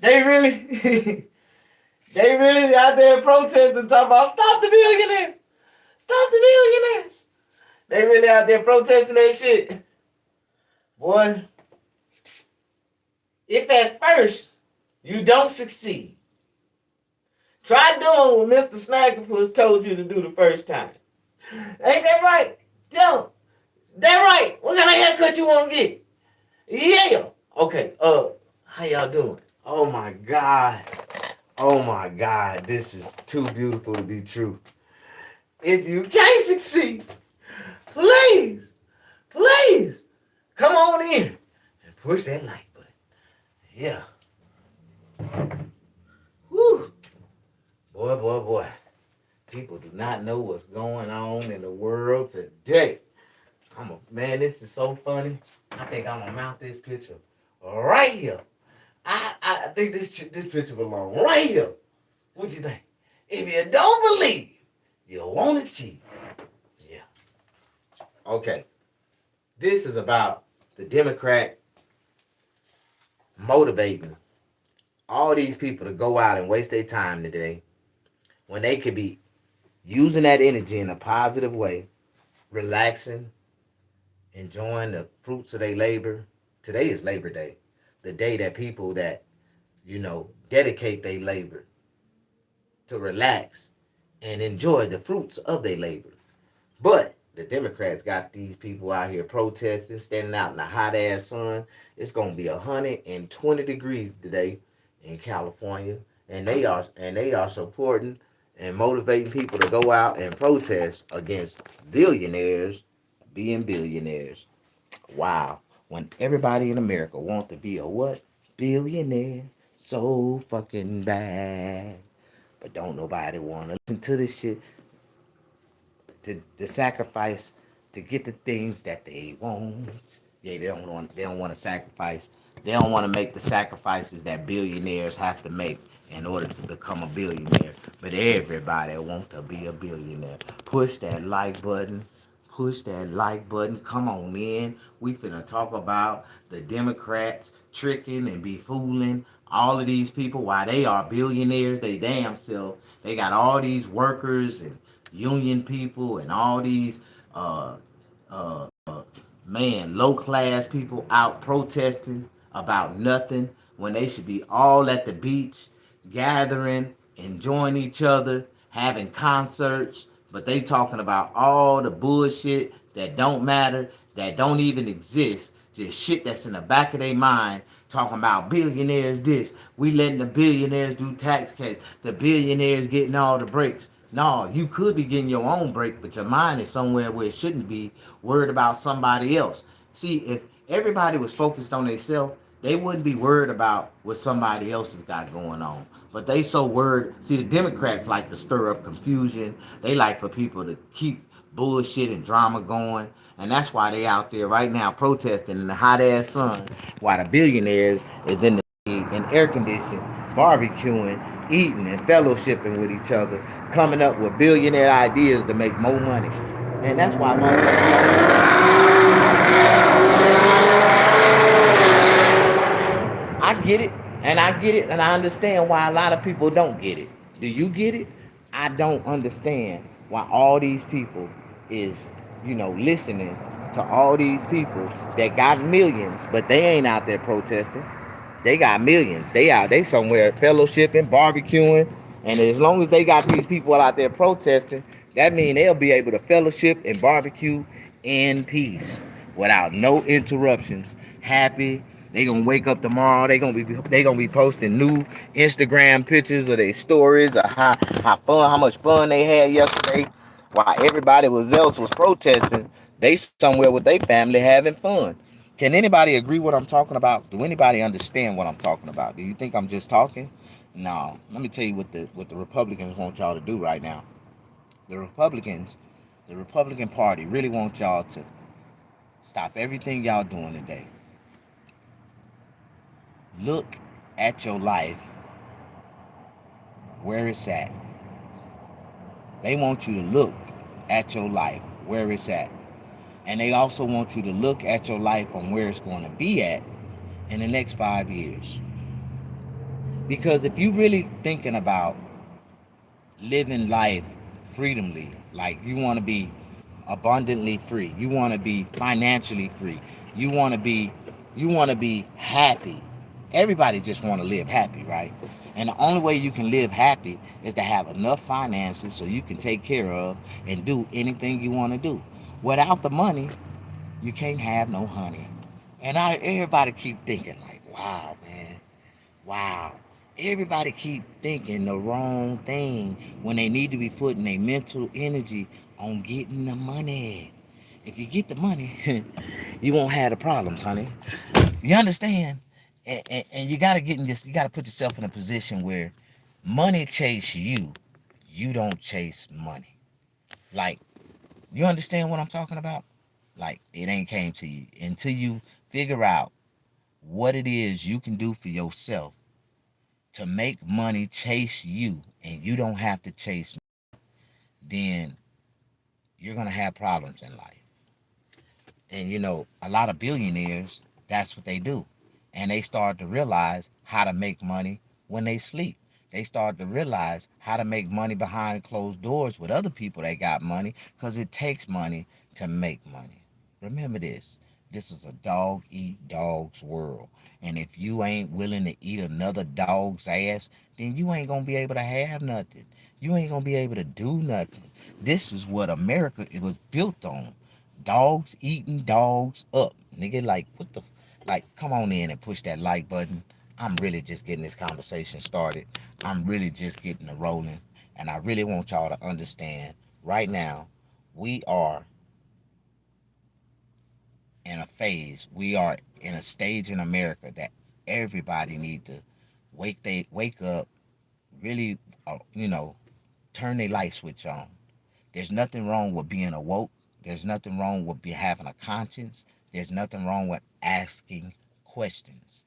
They really, they really out there protesting, talking about stop the billionaires, stop the billionaires. They really out there protesting that shit. Boy, if at first you don't succeed, try doing what Mr. Snackerpuss told you to do the first time. Ain't that right? Tell him. That right. What kind of haircut you want to get? Yeah. Okay. How y'all doing? Oh my God. Oh my God. This is too beautiful to be true. If you can't succeed, please, please come on in and push that like button. Yeah. Whew. Boy, boy, boy. People do not know what's going on in the world today. Man, this is so funny. I think I'm gonna mount this picture right here. I think this picture belongs right here. What you think? If you don't believe, you won't achieve. Yeah. Okay. This is about the Democrat motivating all these people to go out and waste their time today when they could be using that energy in a positive way, relaxing, enjoying the fruits of their labor. Today is Labor Day, the day that people that, dedicate their labor to relax and enjoy the fruits of their labor. But the Democrats got these people out here protesting, standing out in the hot ass sun. It's gonna be 120 degrees today in California, and they are supporting and motivating people to go out and protest against billionaires being billionaires. Wow. When everybody in America wants to be a what? Billionaire. So fucking bad. But don't nobody want to listen to this shit. The sacrifice to get the things that they want. Yeah, they don't want to sacrifice. They don't want to make the sacrifices that billionaires have to make in order to become a billionaire. But everybody wants to be a billionaire. Push that like button. Push that like button. Come on in. We finna talk about the Democrats tricking and be fooling all of these people while they are billionaires. They damn self. They got all these workers and union people and all these uh, low class people out protesting about nothing when they should be all at the beach gathering, enjoying each other, having concerts, but they talking about all the bullshit that don't matter, that don't even exist, just shit that's in the back of their mind, talking about billionaires this, we letting the billionaires do tax cuts, the billionaires getting all the breaks. No, you could be getting your own break, but your mind is somewhere where it shouldn't be, worried about somebody else. See, if everybody was focused on themselves, they wouldn't be worried about what somebody else has got going on. But they so worried. See, the Democrats like to stir up confusion. They like for people to keep bullshit and drama going. And that's why they out there right now protesting in the hot ass sun while the billionaires is in air conditioning, barbecuing, eating and fellowshipping with each other, coming up with billionaire ideas to make more money. And that's why I get it, and I get it, and I understand why a lot of people don't get it. Do you get it? I don't understand why all these people is, listening to all these people that got millions, but they ain't out there protesting. They got millions. They somewhere fellowshipping, barbecuing, and as long as they got these people out there protesting, that means they'll be able to fellowship and barbecue in peace without no interruptions. Happy. They gonna wake up tomorrow. They gonna be posting new Instagram pictures of their stories of how much fun they had yesterday, while everybody else was protesting. They somewhere with their family having fun. Can anybody agree what I'm talking about? Do anybody understand what I'm talking about? Do you think I'm just talking? No. Let me tell you what the Republicans want y'all to do right now. The Republican Party really want y'all to stop everything y'all doing today. Look at your life where it's at. They want you to look at your life where it's at. And they also want you to look at your life from where it's going to be at in the next 5 years. Because if you really thinking about living life freedomly, like you want to be abundantly free, you want to be financially free, you want to be you want to be happy. Everybody just want to live happy, right? And the only way you can live happy is to have enough finances so you can take care of and do anything you want to do. Without the money, you can't have no honey. And everybody keep thinking like, wow, man, wow. Everybody keep thinking the wrong thing when they need to be putting their mental energy on getting the money. If you get the money, you won't have the problems, honey. You understand? And you gotta get in this. You gotta put yourself in a position where money chase you. You don't chase money. Like, you understand what I'm talking about? Like, it ain't came to you until you figure out what it is you can do for yourself to make money chase you, and you don't have to chase me. Then you're gonna have problems in life. And a lot of billionaires, that's what they do. And they start to realize how to make money when they sleep. They start to realize how to make money behind closed doors with other people that got money, because it takes money to make money. Remember this. This is a dog eat dog's world. And if you ain't willing to eat another dog's ass, then you ain't gonna be able to have nothing. You ain't gonna be able to do nothing. This is what America, it was built on. Dogs eating dogs up. Nigga, like, what the, like, come on in and push that like button. I'm really just getting this conversation started. I'm really just getting it rolling. And I really want y'all to understand right now, we are in a phase, we are in a stage in America that everybody need to wake up, really, turn their light switch on. There's nothing wrong with being awoke. There's nothing wrong with having a conscience. There's nothing wrong with asking questions.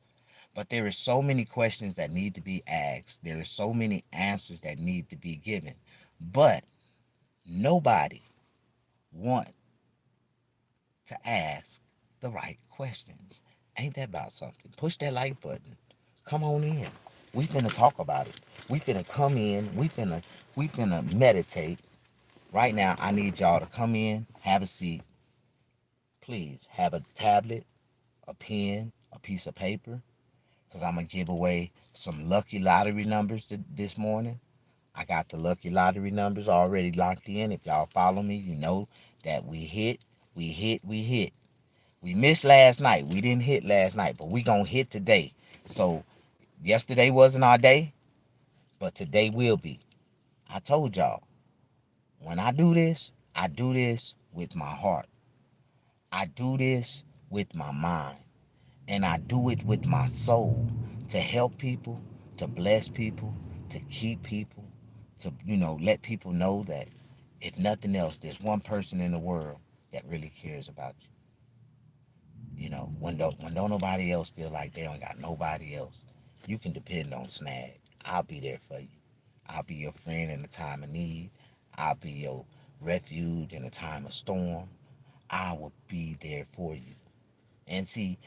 But there is so many questions that need to be asked. There are so many answers that need to be given. But nobody want to ask the right questions. Ain't that about something? Push that like button. Come on in. We finna talk about it. We finna come in. We finna meditate. Right now, I need y'all to come in, have a seat. Please have a tablet, a pen, a piece of paper, because I'm going to give away some lucky lottery numbers this morning. I got the lucky lottery numbers already locked in. If y'all follow me, you know that we hit, we hit, we hit. We missed last night. We didn't hit last night, but we going to hit today. So yesterday wasn't our day, but today will be. I told y'all, when I do this with my heart. I do this with my mind, and I do it with my soul, to help people, to bless people, to keep people, to let people know that if nothing else, there's one person in the world that really cares about you. When don't nobody else feel like they don't got nobody else, you can depend on Snag. I'll be there for you. I'll be your friend in a time of need. I'll be your refuge in a time of storm. I will be there for you. And see,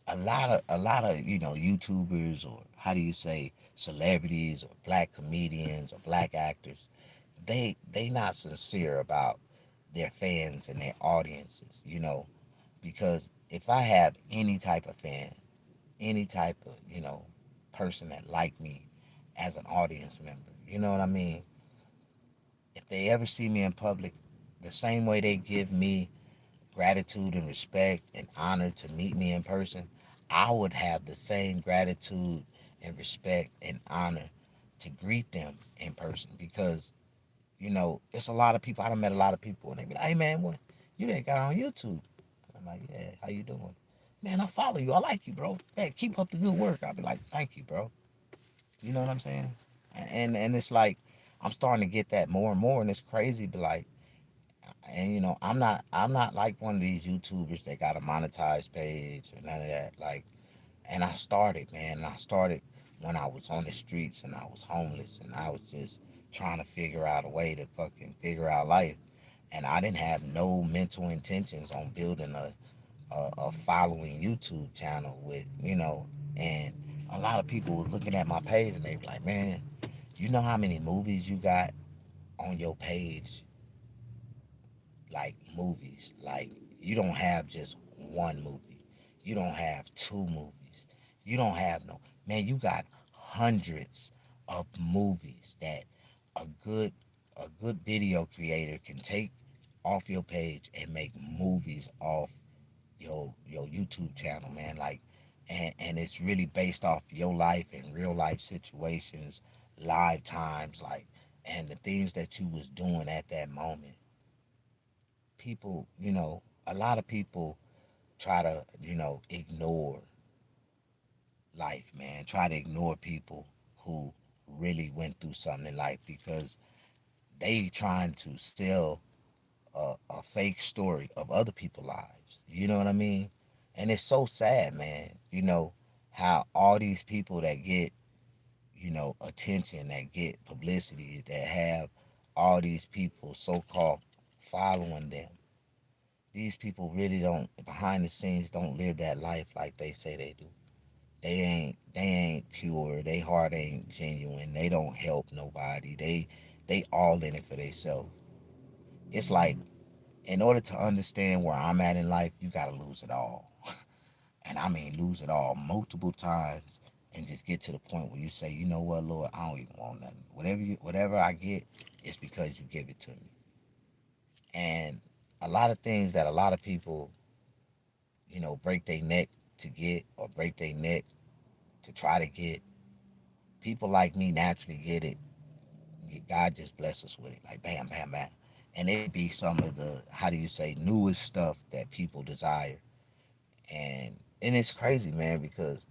a lot of YouTubers, or how do you say, celebrities, or black comedians, or black actors, they not sincere about their fans and their audiences, because if I have any type of fan, any type of person that like me as an audience member, you know what I mean, if they ever see me in public, the same way they give me gratitude and respect and honor to meet me in person, I would have the same gratitude and respect and honor to greet them in person. Because, it's a lot of people. I done met a lot of people, and they be like, "Hey man, what, you that guy on YouTube?" I'm like, "Yeah, how you doing?" "Man, I follow you. I like you, bro. Hey, keep up the good work." I'll be like, "Thank you, bro." You know what I'm saying? And it's like, I'm starting to get that more and more, and it's crazy. But like, and I'm not like one of these YouTubers that got a monetized page or none of that. Like, and I started, man. And I started when I was on the streets and I was homeless and I was just trying to figure out a way to fucking figure out life. And I didn't have no mental intentions on building a following YouTube channel with, and a lot of people were looking at my page and they be like, man, you know how many movies you got on your page? Like movies. Like you don't have just one movie. You don't have two movies. You don't have no man, you got hundreds of movies that a good a good video creator can take off your page and make movies off your YouTube channel, man. Like and it's really based off your life and real life situations, live times, like and the things that you was doing at that moment. People, a lot of people try to, ignore life, man. Try to ignore people who really went through something in life because they trying to sell a fake story of other people's lives. You know what I mean? And it's so sad, man. How all these people that get, attention, that get publicity, that have all these people so called following them, these people really don't behind the scenes don't live that life like they say they do. They ain't pure, they heart ain't genuine, they don't help nobody. They all in it for themselves. It's like in order to understand where I'm at in life, you gotta lose it all. And I mean lose it all multiple times and just get to the point where you say, you know what, Lord, I don't even want nothing. Whatever I get, it's because you give it to me. And a lot of things that a lot of people, break their neck to get or break their neck to try to get, people like me naturally get it. God just bless us with it. Like bam, bam, bam. And it be some of the, how do you say, newest stuff that people desire. And it's crazy, man, because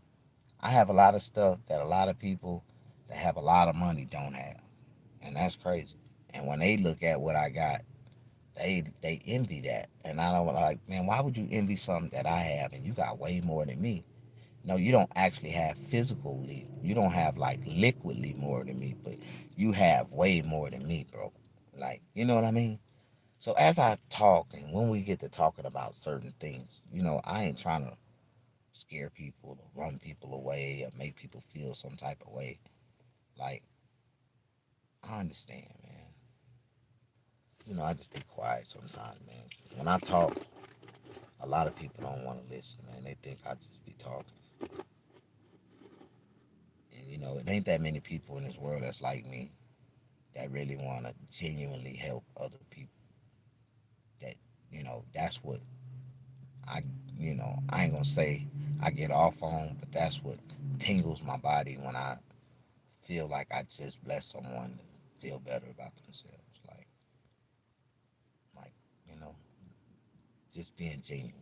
I have a lot of stuff that a lot of people that have a lot of money don't have. And that's crazy. And when they look at what I got, they envy that. And I don't like, man, why would you envy something that I have and you got way more than me? No, you don't actually have physically. You don't have like liquidly more than me, but you have way more than me, bro. Like, you know what I mean? So as I talk and when we get to talking about certain things, I ain't trying to scare people or run people away or make people feel some type of way. Like, I understand, man. I just be quiet sometimes, man. When I talk, a lot of people don't want to listen, man. They think I just be talking. And, it ain't that many people in this world that's like me that really want to genuinely help other people. That, that's what I, I ain't going to say I get off on, but that's what tingles my body when I feel like I just bless someone to feel better about themselves. Like, you know, just being genuine.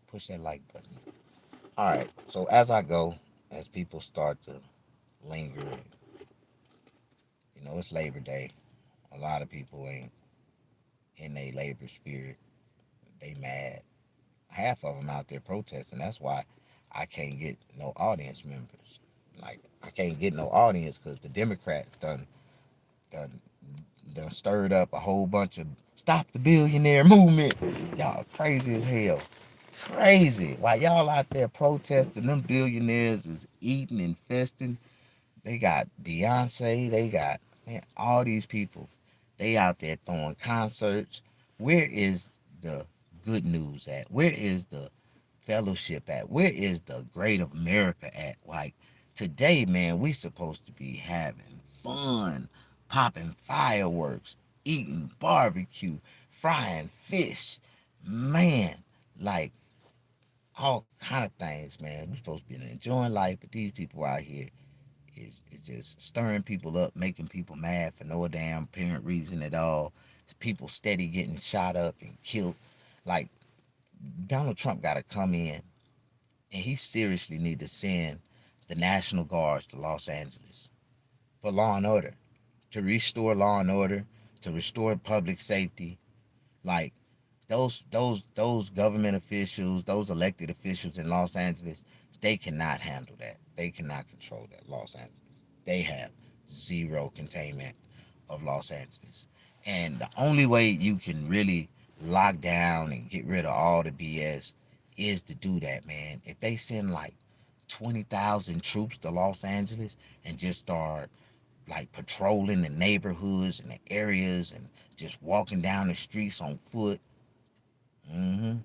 Push that like button. All right. So as I go, as people start to linger, it's Labor Day. A lot of people ain't in their labor spirit. They mad. Half of them out there protesting. That's why I can't get no audience members. Like I can't get no audience because the Democrats done done stirred up a whole bunch of stop the billionaire movement. Y'all crazy as hell. Crazy. While y'all out there protesting, them billionaires is eating and festing. They got Beyonce. They got, man, all these people. They out there throwing concerts. Where is the good news at? Where is the fellowship at? Where is the great of America at? Like today, man, we supposed to be having fun, popping fireworks, eating barbecue, frying fish. Man, like all kind of things, man. We supposed to be enjoying life, but these people out here is just stirring people up, making people mad for no damn apparent reason at all. People steady getting shot up and killed. Like Donald Trump got to come in, and he seriously need to send the National Guards to Los Angeles for law and order, to restore law and order, to restore public safety. Like those government officials, those elected officials in Los Angeles, they cannot handle that. They cannot control that. Los Angeles. They have zero containment of Los Angeles. And the only way you can really lock down and get rid of all the BS is to do that, man. If they send like 20,000 troops to Los Angeles and just start like patrolling the neighborhoods and the areas and just walking down the streets on foot. hmm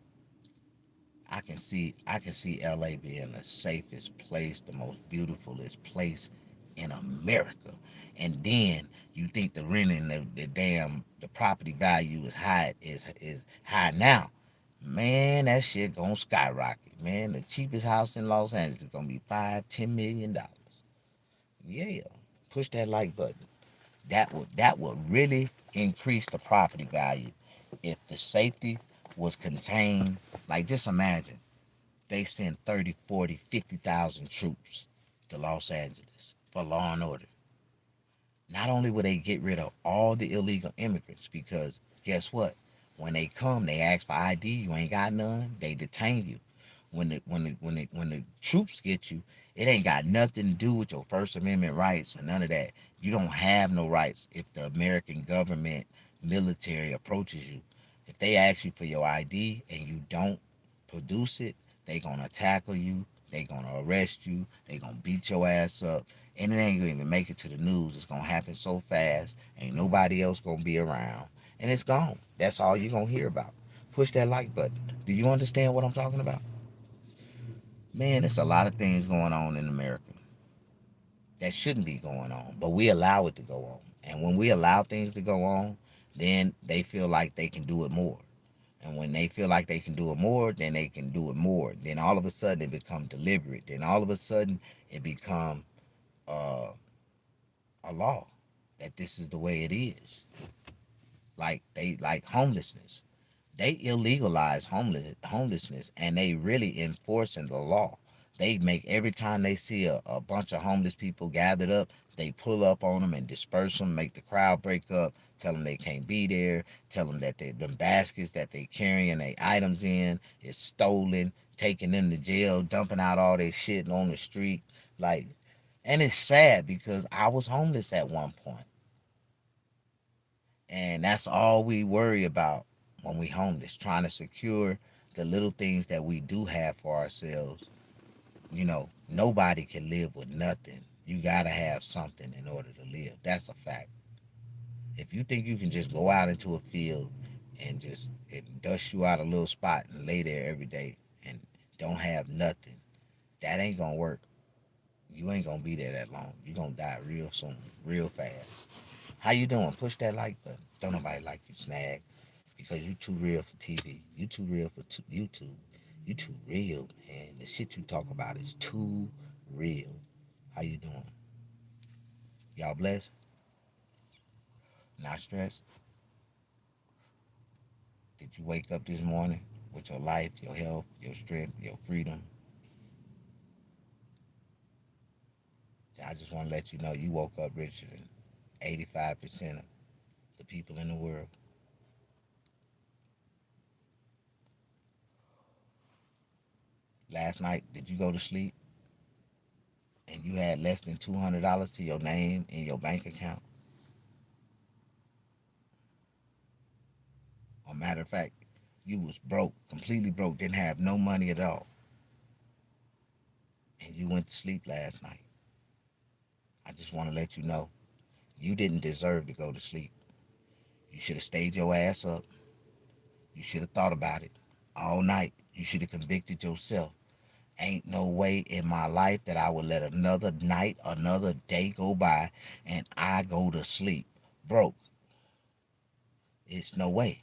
I can see LA being the safest place, the most beautifulest place in America. And then you think the rent and the property value is high now. Man, that shit gonna skyrocket. Man, the cheapest house in Los Angeles is gonna be $5-10 million. Yeah. Push that like button. That would really increase the property value if the safety was contained. Like, just imagine they send 30, 40, 50,000 troops to Los Angeles for law and order. Not only will they get rid of all the illegal immigrants, because guess what? When they come, they ask for ID. You ain't got none. They detain you. When the troops get you, it ain't got nothing to do with your First Amendment rights or none of that. You don't have no rights if the American government military approaches you. If they ask you for your ID and you don't produce it, they gonna tackle you. They gonna arrest you. They gonna beat your ass up, and it ain't gonna even make it to the news. It's gonna happen so fast. Ain't nobody else gonna be around, and it's gone. That's all you gonna hear about. Push that like button. Do you understand what I'm talking about? Man, it's a lot of things going on in America that shouldn't be going on, but we allow it to go on. And when we allow things to go on, then they feel like they can do it more. And when they feel like they can do it more, then they can do it more. Then all of a sudden it becomes deliberate. Then all of a sudden it becomes uh, a law that this is the way it is. Like homelessness. They illegalize homelessness, and they really enforcing the law. They make every time they see a bunch of homeless people gathered up, they pull up on them and disperse them, make the crowd break up, tell them they can't be there, tell them that them baskets that they carrying their items in is stolen, taking them to jail, dumping out all their shit on the street. Like, and it's sad because I was homeless at one point. And that's all we worry about when we homeless, trying to secure the little things that we do have for ourselves. Nobody can live with nothing. You gotta have something in order to live. That's a fact. If you think you can just go out into a field and just dust you out a little spot and lay there every day and don't have nothing, that ain't gonna work. You ain't gonna be there that long. You gonna die real soon, real fast. How you doing? Push that like button. Don't nobody like you, Snag, because you too real for TV. You too real for YouTube. You too real, man. The shit you talk about is too real. How you doing? Y'all blessed? Not stressed? Did you wake up this morning with your life, your health, your strength, your freedom? I just want to let you know you woke up richer than 85% of the people in the world. Last night, did you go to sleep and you had less than $200 to your name in your bank account? Or matter of fact, you was broke, completely broke, didn't have no money at all, and you went to sleep last night. I just want to let you know you didn't deserve to go to sleep. You should have stayed your ass up. You should have thought about it all night. You should have convicted yourself. Ain't no way in my life that I would let another night, another day go by and I go to sleep broke. It's no way.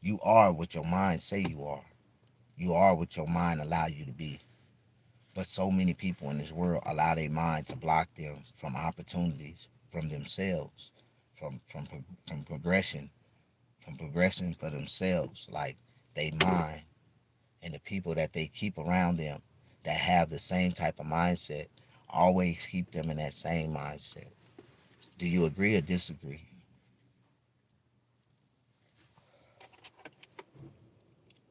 You are what your mind say you are. You are what your mind allow you to be. But so many people in this world allow their mind to block them from opportunities, from themselves, from progression, from progressing for themselves. Like, they mind and the people that they keep around them that have the same type of mindset always keep them in that same mindset. Do you agree or disagree?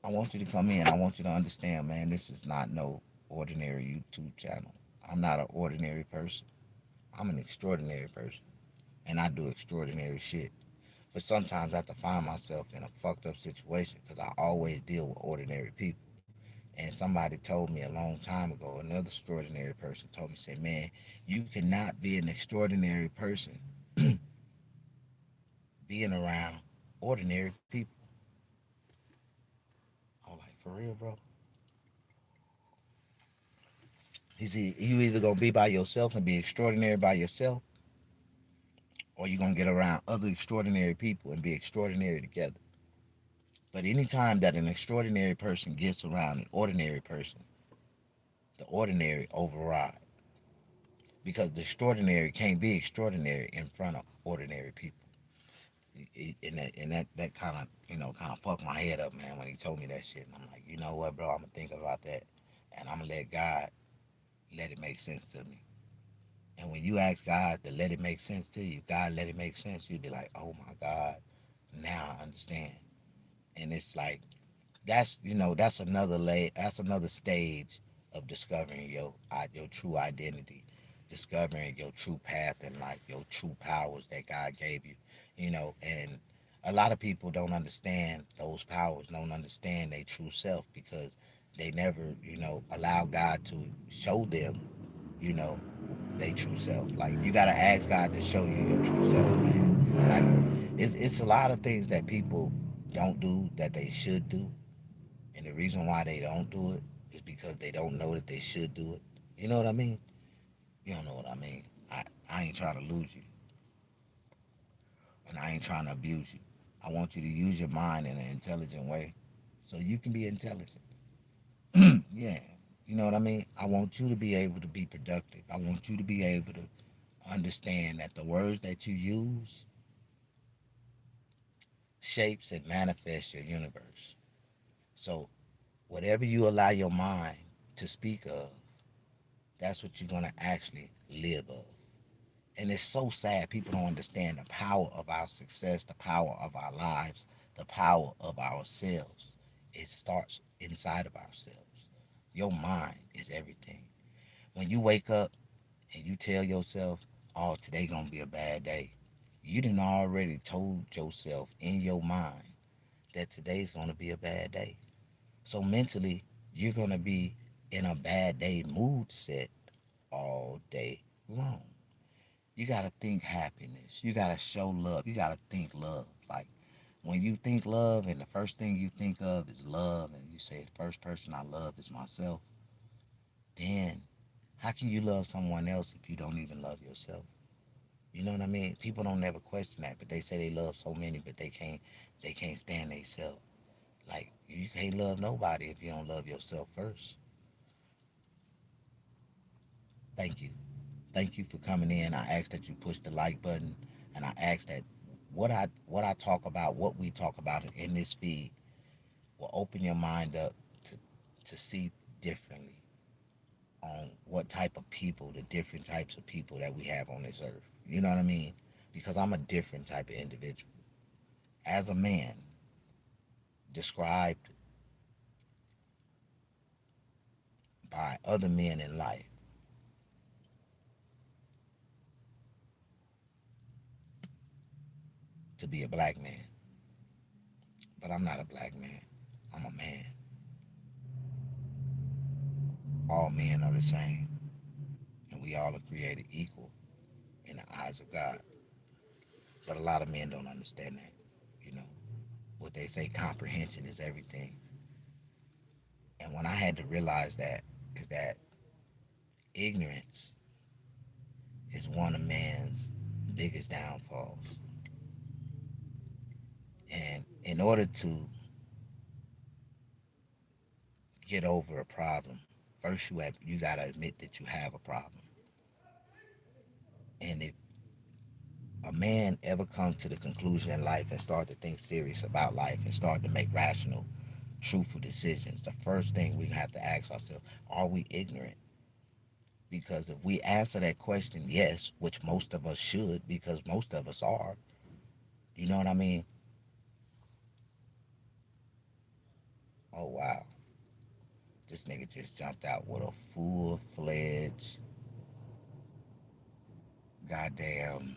I want you to come in. I want you to understand, man, this is not no ordinary YouTube channel. I'm not an ordinary person. I'm an extraordinary person. And I do extraordinary shit. But sometimes I have to find myself in a fucked up situation because I always deal with ordinary people. And somebody told me a long time ago, another extraordinary person told me, say, man, you cannot be an extraordinary person being around ordinary people. I was like, for real, bro? He said, you either gonna be by yourself and be extraordinary by yourself, or you gonna get around other extraordinary people and be extraordinary together. But anytime that an extraordinary person gets around an ordinary person, the ordinary override. Because the extraordinary can't be extraordinary in front of ordinary people. And that kind of fucked my head up, man, when he told me that shit. And I'm like, you know what, bro? I'm gonna think about that, and I'm gonna let God let it make sense to me. And when you ask God to let it make sense to you, God let it make sense. You'd be like, oh my God, now I understand. And it's like that's another that's another stage of discovering your true identity, discovering your true path in life, your true powers that God gave you. And a lot of people don't understand those powers, don't understand their true self because they never allow God to show them you know their true self. Like, you gotta ask God to show you your true self, man. Like, it's a lot of things that people don't do that they should do, and the reason why they don't do it is because they don't know that they should do it. You know what I mean? You don't know what I mean. I ain't trying to lose you, and I ain't trying to abuse you. I want you to use your mind in an intelligent way so you can be intelligent. Yeah. You know what I mean? I want you to be able to be productive. I want you to be able to understand that the words that you use shapes and manifests your universe. So whatever you allow your mind to speak of, that's what you're gonna actually live of. And it's so sad people don't understand the power of our success, the power of our lives, the power of ourselves. It starts inside of ourselves. Your mind is everything. When you wake up and you tell yourself, oh, today gonna be a bad day, you done already told yourself in your mind that today's gonna be a bad day. So mentally, you're gonna be in a bad day mood set all day long. You gotta think happiness. You gotta show love. You gotta think love. Like, when you think love and the first thing you think of is love, and you say the first person I love is myself, then how can you love someone else if you don't even love yourself? You know what I mean? People don't never question that, but they say they love so many, but they can't stand themselves. Like, you can't love nobody if you don't love yourself first. Thank you. Thank you for coming in. I ask that you push the like button, and I ask that what I talk about, what we talk about in this feed will open your mind up to see differently on what type of people, the different types of people that we have on this earth. You know what I mean? Because I'm a different type of individual. As a man, described by other men in life, to be a black man. But I'm not a black man. I'm a man. All men are the same, and we all are created equal in the eyes of God. But a lot of men don't understand that. You know, what they say, comprehension is everything. And when I had to realize that, is that ignorance is one of man's biggest downfalls. And in order to get over a problem, first you gotta admit that you have a problem. And if a man ever come to the conclusion in life and start to think serious about life and start to make rational, truthful decisions, the first thing we have to ask ourselves, are we ignorant? Because if we answer that question, yes, which most of us should, because most of us are, you know what I mean? Oh, wow. This nigga just jumped out with a full fledged, goddamn,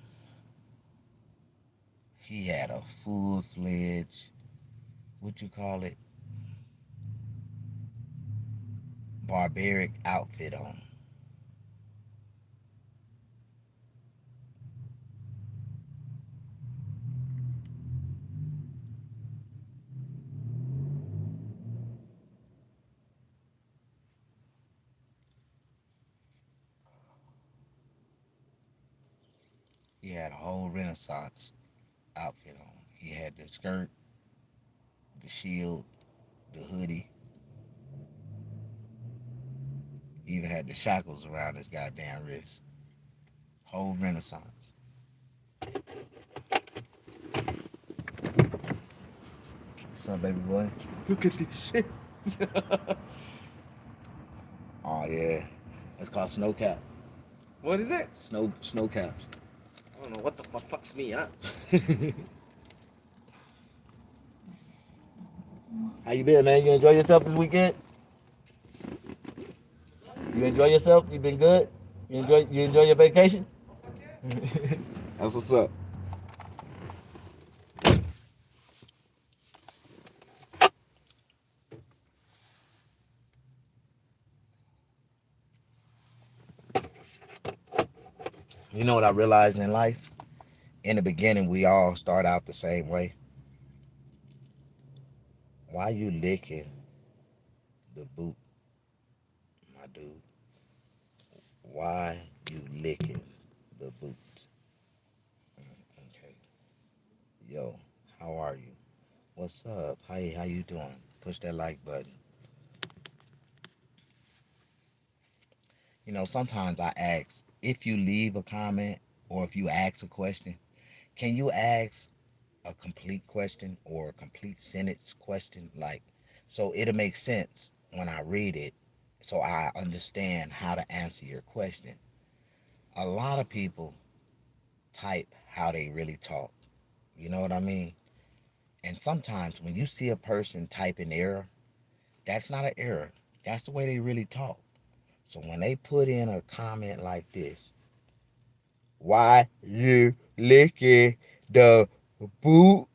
he had a full fledged, what you call it? barbaric outfit on. He had a whole Renaissance outfit on. He had the skirt, the shield, the hoodie. He even had the shackles around his goddamn wrist. Whole Renaissance. What's up, baby boy? Look at this shit. Oh yeah, that's called snow cap. What is it? Snow caps. I don't know what the fuck fucks me up. How you been, man? You enjoy yourself this weekend? You enjoy yourself? You been good? You enjoy your vacation? That's what's up. You know what I realized in life? In the beginning, we all start out the same way. Why you licking the boot, my dude? Why you licking the boot? Okay. Yo, how are you? What's up? How you doing? Push that like button. You know, sometimes I ask if you leave a comment or if you ask a question, can you ask a complete question or a complete sentence question? Like, so it'll make sense when I read it so I understand how to answer your question. A lot of people type how they really talk. You know what I mean? And sometimes when you see a person type an error, that's not an error. That's the way they really talk. So when they put in a comment like this, why you licking the boot,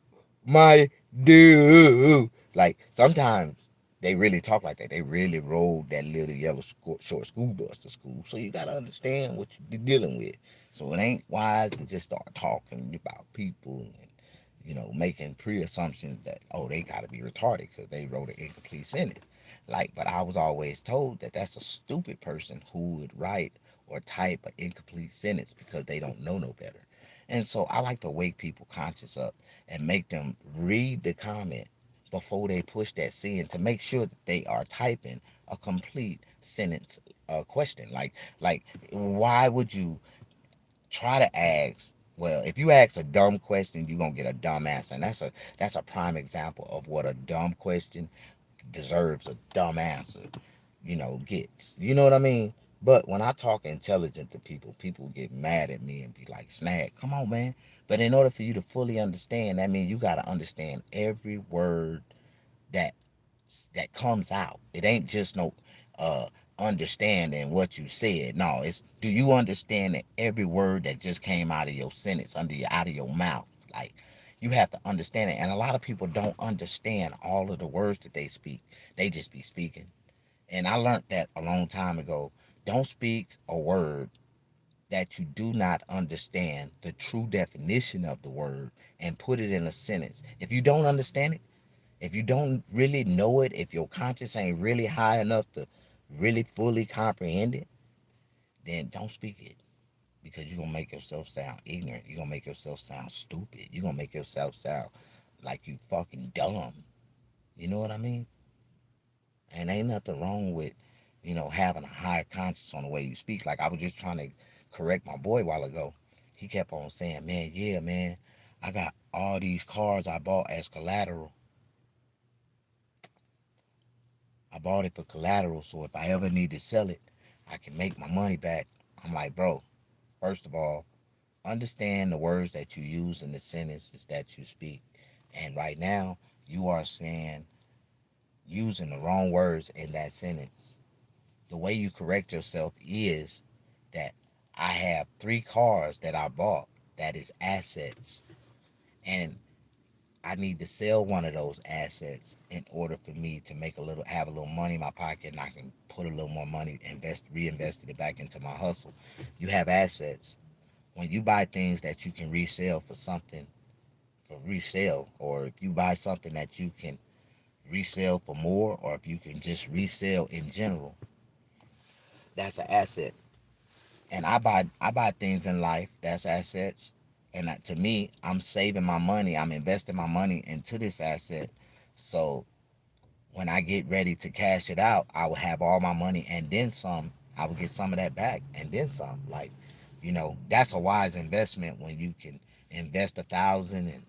my dude? Like sometimes they really talk like that. They really rode that little yellow short school bus to school. So you gotta understand what you're dealing with. So it ain't wise to just start talking about people and making pre-assumptions that they gotta be retarded because they wrote an incomplete sentence. Like, but I was always told that that's a stupid person who would write or type an incomplete sentence because they don't know no better. And so I like to wake people conscious up and make them read the comment before they push that send to make sure that they are typing a complete sentence question. Like why would you try to ask, well, if you ask a dumb question, you're gonna get a dumb answer. And that's a prime example of what a dumb question deserves a dumb answer, gets. You know what I mean? But when I talk intelligent to people, people get mad at me and be like, Snag, come on, man. But in order for you to fully understand, that means you gotta understand every word that that comes out. It ain't just no uh understanding what you said. No, it's do you understand that every word that just came out of your sentence, out of your mouth? Like you have to understand it. And a lot of people don't understand all of the words that they speak. They just be speaking. And I learned that a long time ago. Don't speak a word that you do not understand the true definition of the word and put it in a sentence. If you don't understand it, if you don't really know it, if your conscience ain't really high enough to really fully comprehend it, then don't speak it because you're going to make yourself sound ignorant. You're going to make yourself sound stupid. You're going to make yourself sound like you fucking dumb. You know what I mean? And ain't nothing wrong with, having a higher conscience on the way you speak. Like I was just trying to correct my boy a while ago. He kept on saying, man, yeah, man, I got all these cars I bought as collateral. I bought it for collateral, so if I ever need to sell it, I can make my money back. I'm like, bro, first of all, understand the words that you use in the sentences that you speak. And right now, you are saying, using the wrong words in that sentence. The way you correct yourself is that I have 3 cars that I bought that is assets. And I need to sell one of those assets in order for me to make a little, have a little money in my pocket, and I can put a little more money, reinvested it back into my hustle. You have assets. When you buy things that you can resell for something, for resale, or if you buy something that you can resell for more, or if you can just resell in general, that's an asset. And I buy things in life that's assets. And to me, I'm saving my money. I'm investing my money into this asset. So when I get ready to cash it out, I will have all my money and then some. I will get some of that back and then some. Like, that's a wise investment when you can invest 1,000 and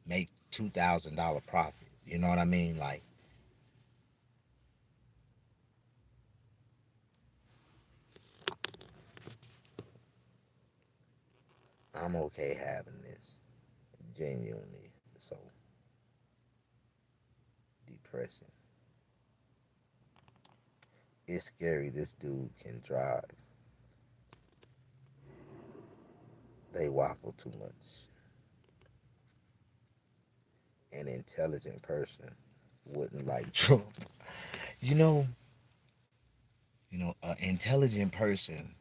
make $2,000 profit. You know what I mean? Like, I'm okay having this. Genuinely. So depressing. It's scary this dude can drive. They waffle too much. An intelligent person wouldn't like Trump. You know, an intelligent person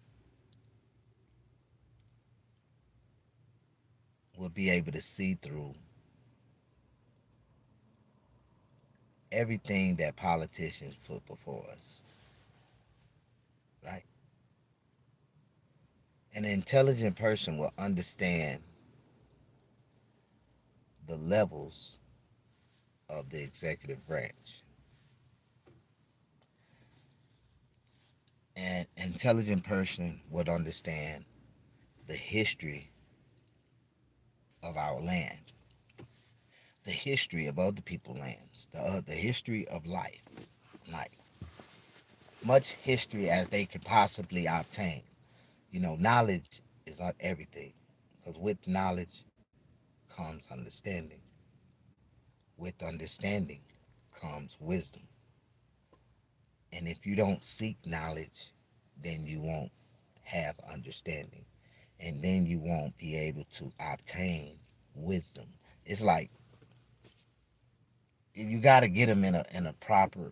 would be able to see through everything that politicians put before us, right? An intelligent person will understand the levels of the executive branch. An intelligent person would understand the history of our land, the history of other people's lands, the history of life, like much history as they could possibly obtain. Knowledge is on everything, because with knowledge comes understanding. With understanding comes wisdom. And if you don't seek knowledge, then you won't have understanding. And then you won't be able to obtain wisdom. It's like you got to get them in a proper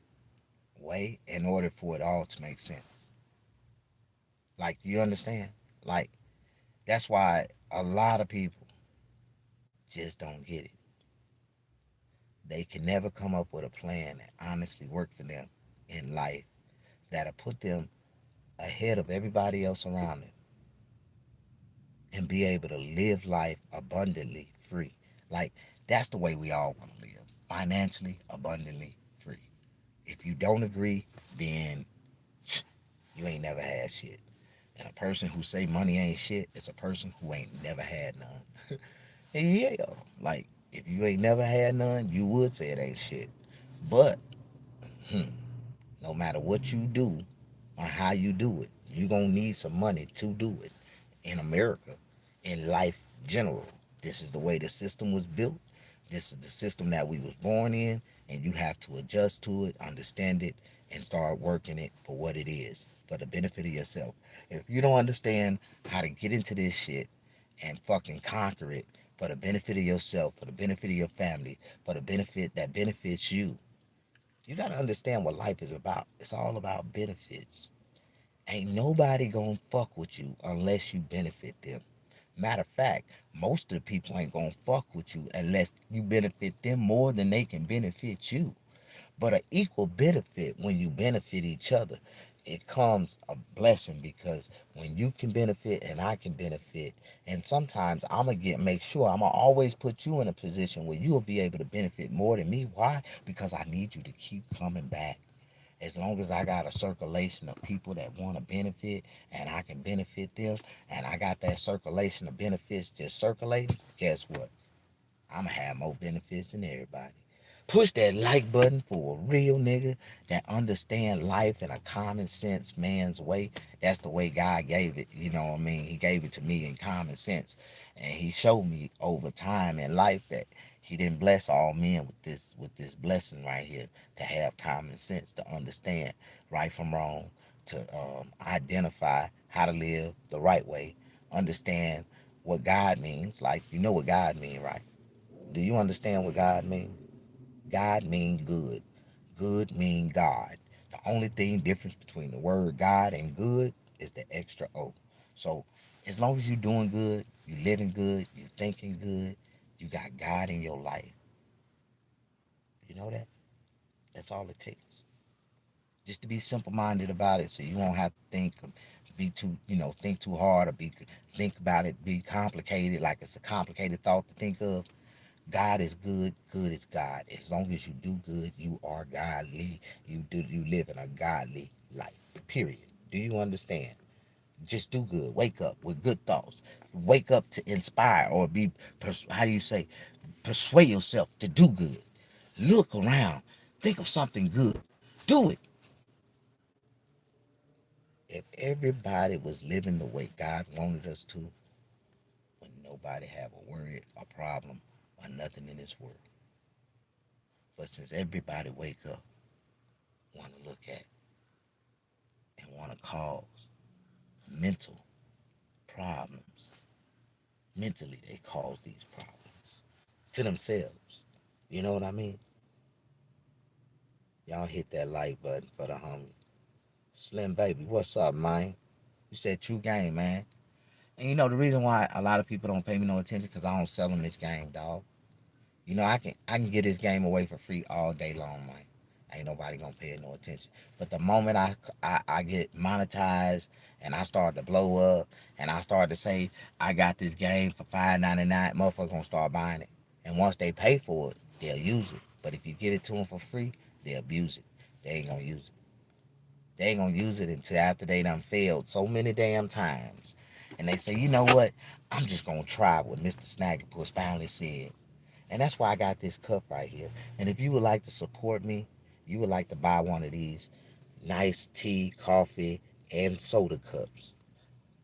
way in order for it all to make sense. Like, you understand? Like, that's why a lot of people just don't get it. They can never come up with a plan that honestly work for them in life, that'll put them ahead of everybody else around them and be able to live life abundantly free. Like, that's the way we all want to live. Financially abundantly free. If you don't agree, then you ain't never had shit. And a person who say money ain't shit is a person who ain't never had none. And yeah, like, if you ain't never had none, you would say it ain't shit. But no matter what you do or how you do it, you gonna need some money to do it. In America, in life general, this is the way the system was built. This is the system that we was born in, and you have to adjust to it, understand it, and start working it for what it is, for the benefit of yourself. If you don't understand how to get into this shit and fucking conquer it for the benefit of yourself, for the benefit of your family, for the benefit that benefits you, you got to understand what life is about. It's all about benefits. Ain't nobody gonna fuck with you unless you benefit them. Matter of fact, most of the people ain't gonna fuck with you unless you benefit them more than they can benefit you. But an equal benefit, when you benefit each other, it comes a blessing, because when you can benefit and I can benefit, and sometimes I'm gonna make sure I'm gonna always put you in a position where you'll be able to benefit more than me. Why? Because I need you to keep coming back. As long as I got a circulation of people that want to benefit and I can benefit them, and I got that circulation of benefits just circulating, guess what? I'm going to have more benefits than everybody. Push that like button for a real nigga that understand life in a common sense man's way. That's the way God gave it. You know what I mean? He gave it to me in common sense. And he showed me over time in life that he didn't bless all men with this blessing right here, to have common sense, to understand right from wrong, to identify how to live the right way, understand what God means. Like, you know what God means, right? Do you understand what God means? God means good. Good means God. The only thing difference between the word God and good is the extra O. So as long as you're doing good, you living good, you thinking good, you got God in your life. You know that? That's all it takes. Just to be simple minded about it so you won't have to think, be too, think too hard or think about it, be complicated, like it's a complicated thought to think of. God is good, good is God. As long as you do good, you are godly. You live in a godly life. Period. Do you understand? Just do good. Wake up with good thoughts. Wake up to inspire or be how do you say? Persuade yourself to do good. Look around. Think of something good. Do it. If everybody was living the way God wanted us to, would nobody have a worry, a problem, or nothing in this world. But since everybody wake up, want to look at, and want to cause mental problems, mentally they cause these problems to themselves. You know what I mean? Y'all hit that like button for the homie. Slim Baby, what's up, man? You said true game, man. And you know the reason why a lot of people don't pay me no attention because I don't sell them this game, dog. I can get this game away for free all day long, man. Ain't nobody gonna pay it no attention. But the moment I get monetized and I start to blow up and I start to say I got this game for $5.99, motherfuckers gonna start buying it. And once they pay for it, they'll use it. But if you get it to them for free, they'll abuse it. They ain't gonna use it. They ain't gonna use it until after they done failed so many damn times. And they say, you know what? I'm just gonna try what Mr. Snagglepuss finally said. And that's why I got this cup right here. And if you would like to support me, you would like to buy one of these nice tea, coffee, and soda cups.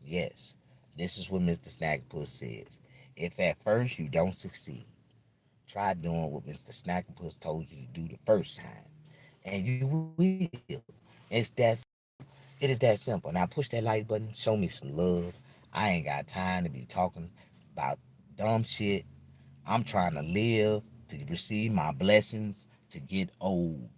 Yes, this is what Mr. Snagglepuss says. If at first you don't succeed, try doing what Mr. Snagglepuss told you to do the first time, and you will. It is that simple. Now push that like button, show me some love. I ain't got time to be talking about dumb shit. I'm trying to live to receive my blessings to get old.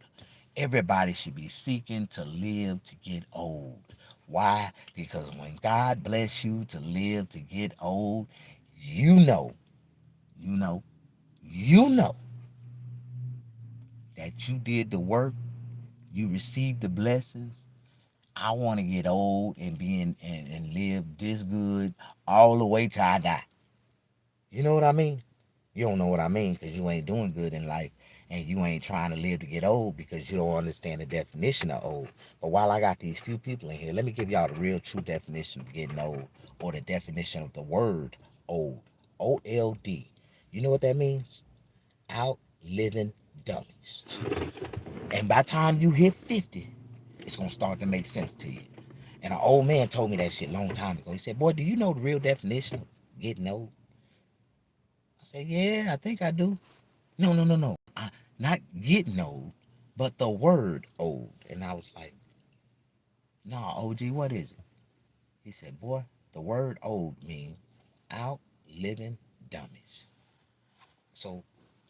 Everybody should be seeking to live to get old. Why? Because when God bless you to live to get old, you know, you know, you know that you did the work, you received the blessings. I want to get old and be and live this good all the way till I die. You know what I mean? You don't know what I mean because you ain't doing good in life and you ain't trying to live to get old because you don't understand the definition of old. But while I got these few people in here, let me give y'all the real true definition of getting old or the definition of the word old. OLD. You know what that means? Outliving dummies. And by the time you hit 50, it's going to start to make sense to you. And an old man told me that shit a long time ago. He said, boy, do you know the real definition of getting old? I said, yeah, I think I do. No, no, no, no. Not getting old, but the word old. And I was like, nah, OG, what is it? He said, boy, the word old means outliving dummies. So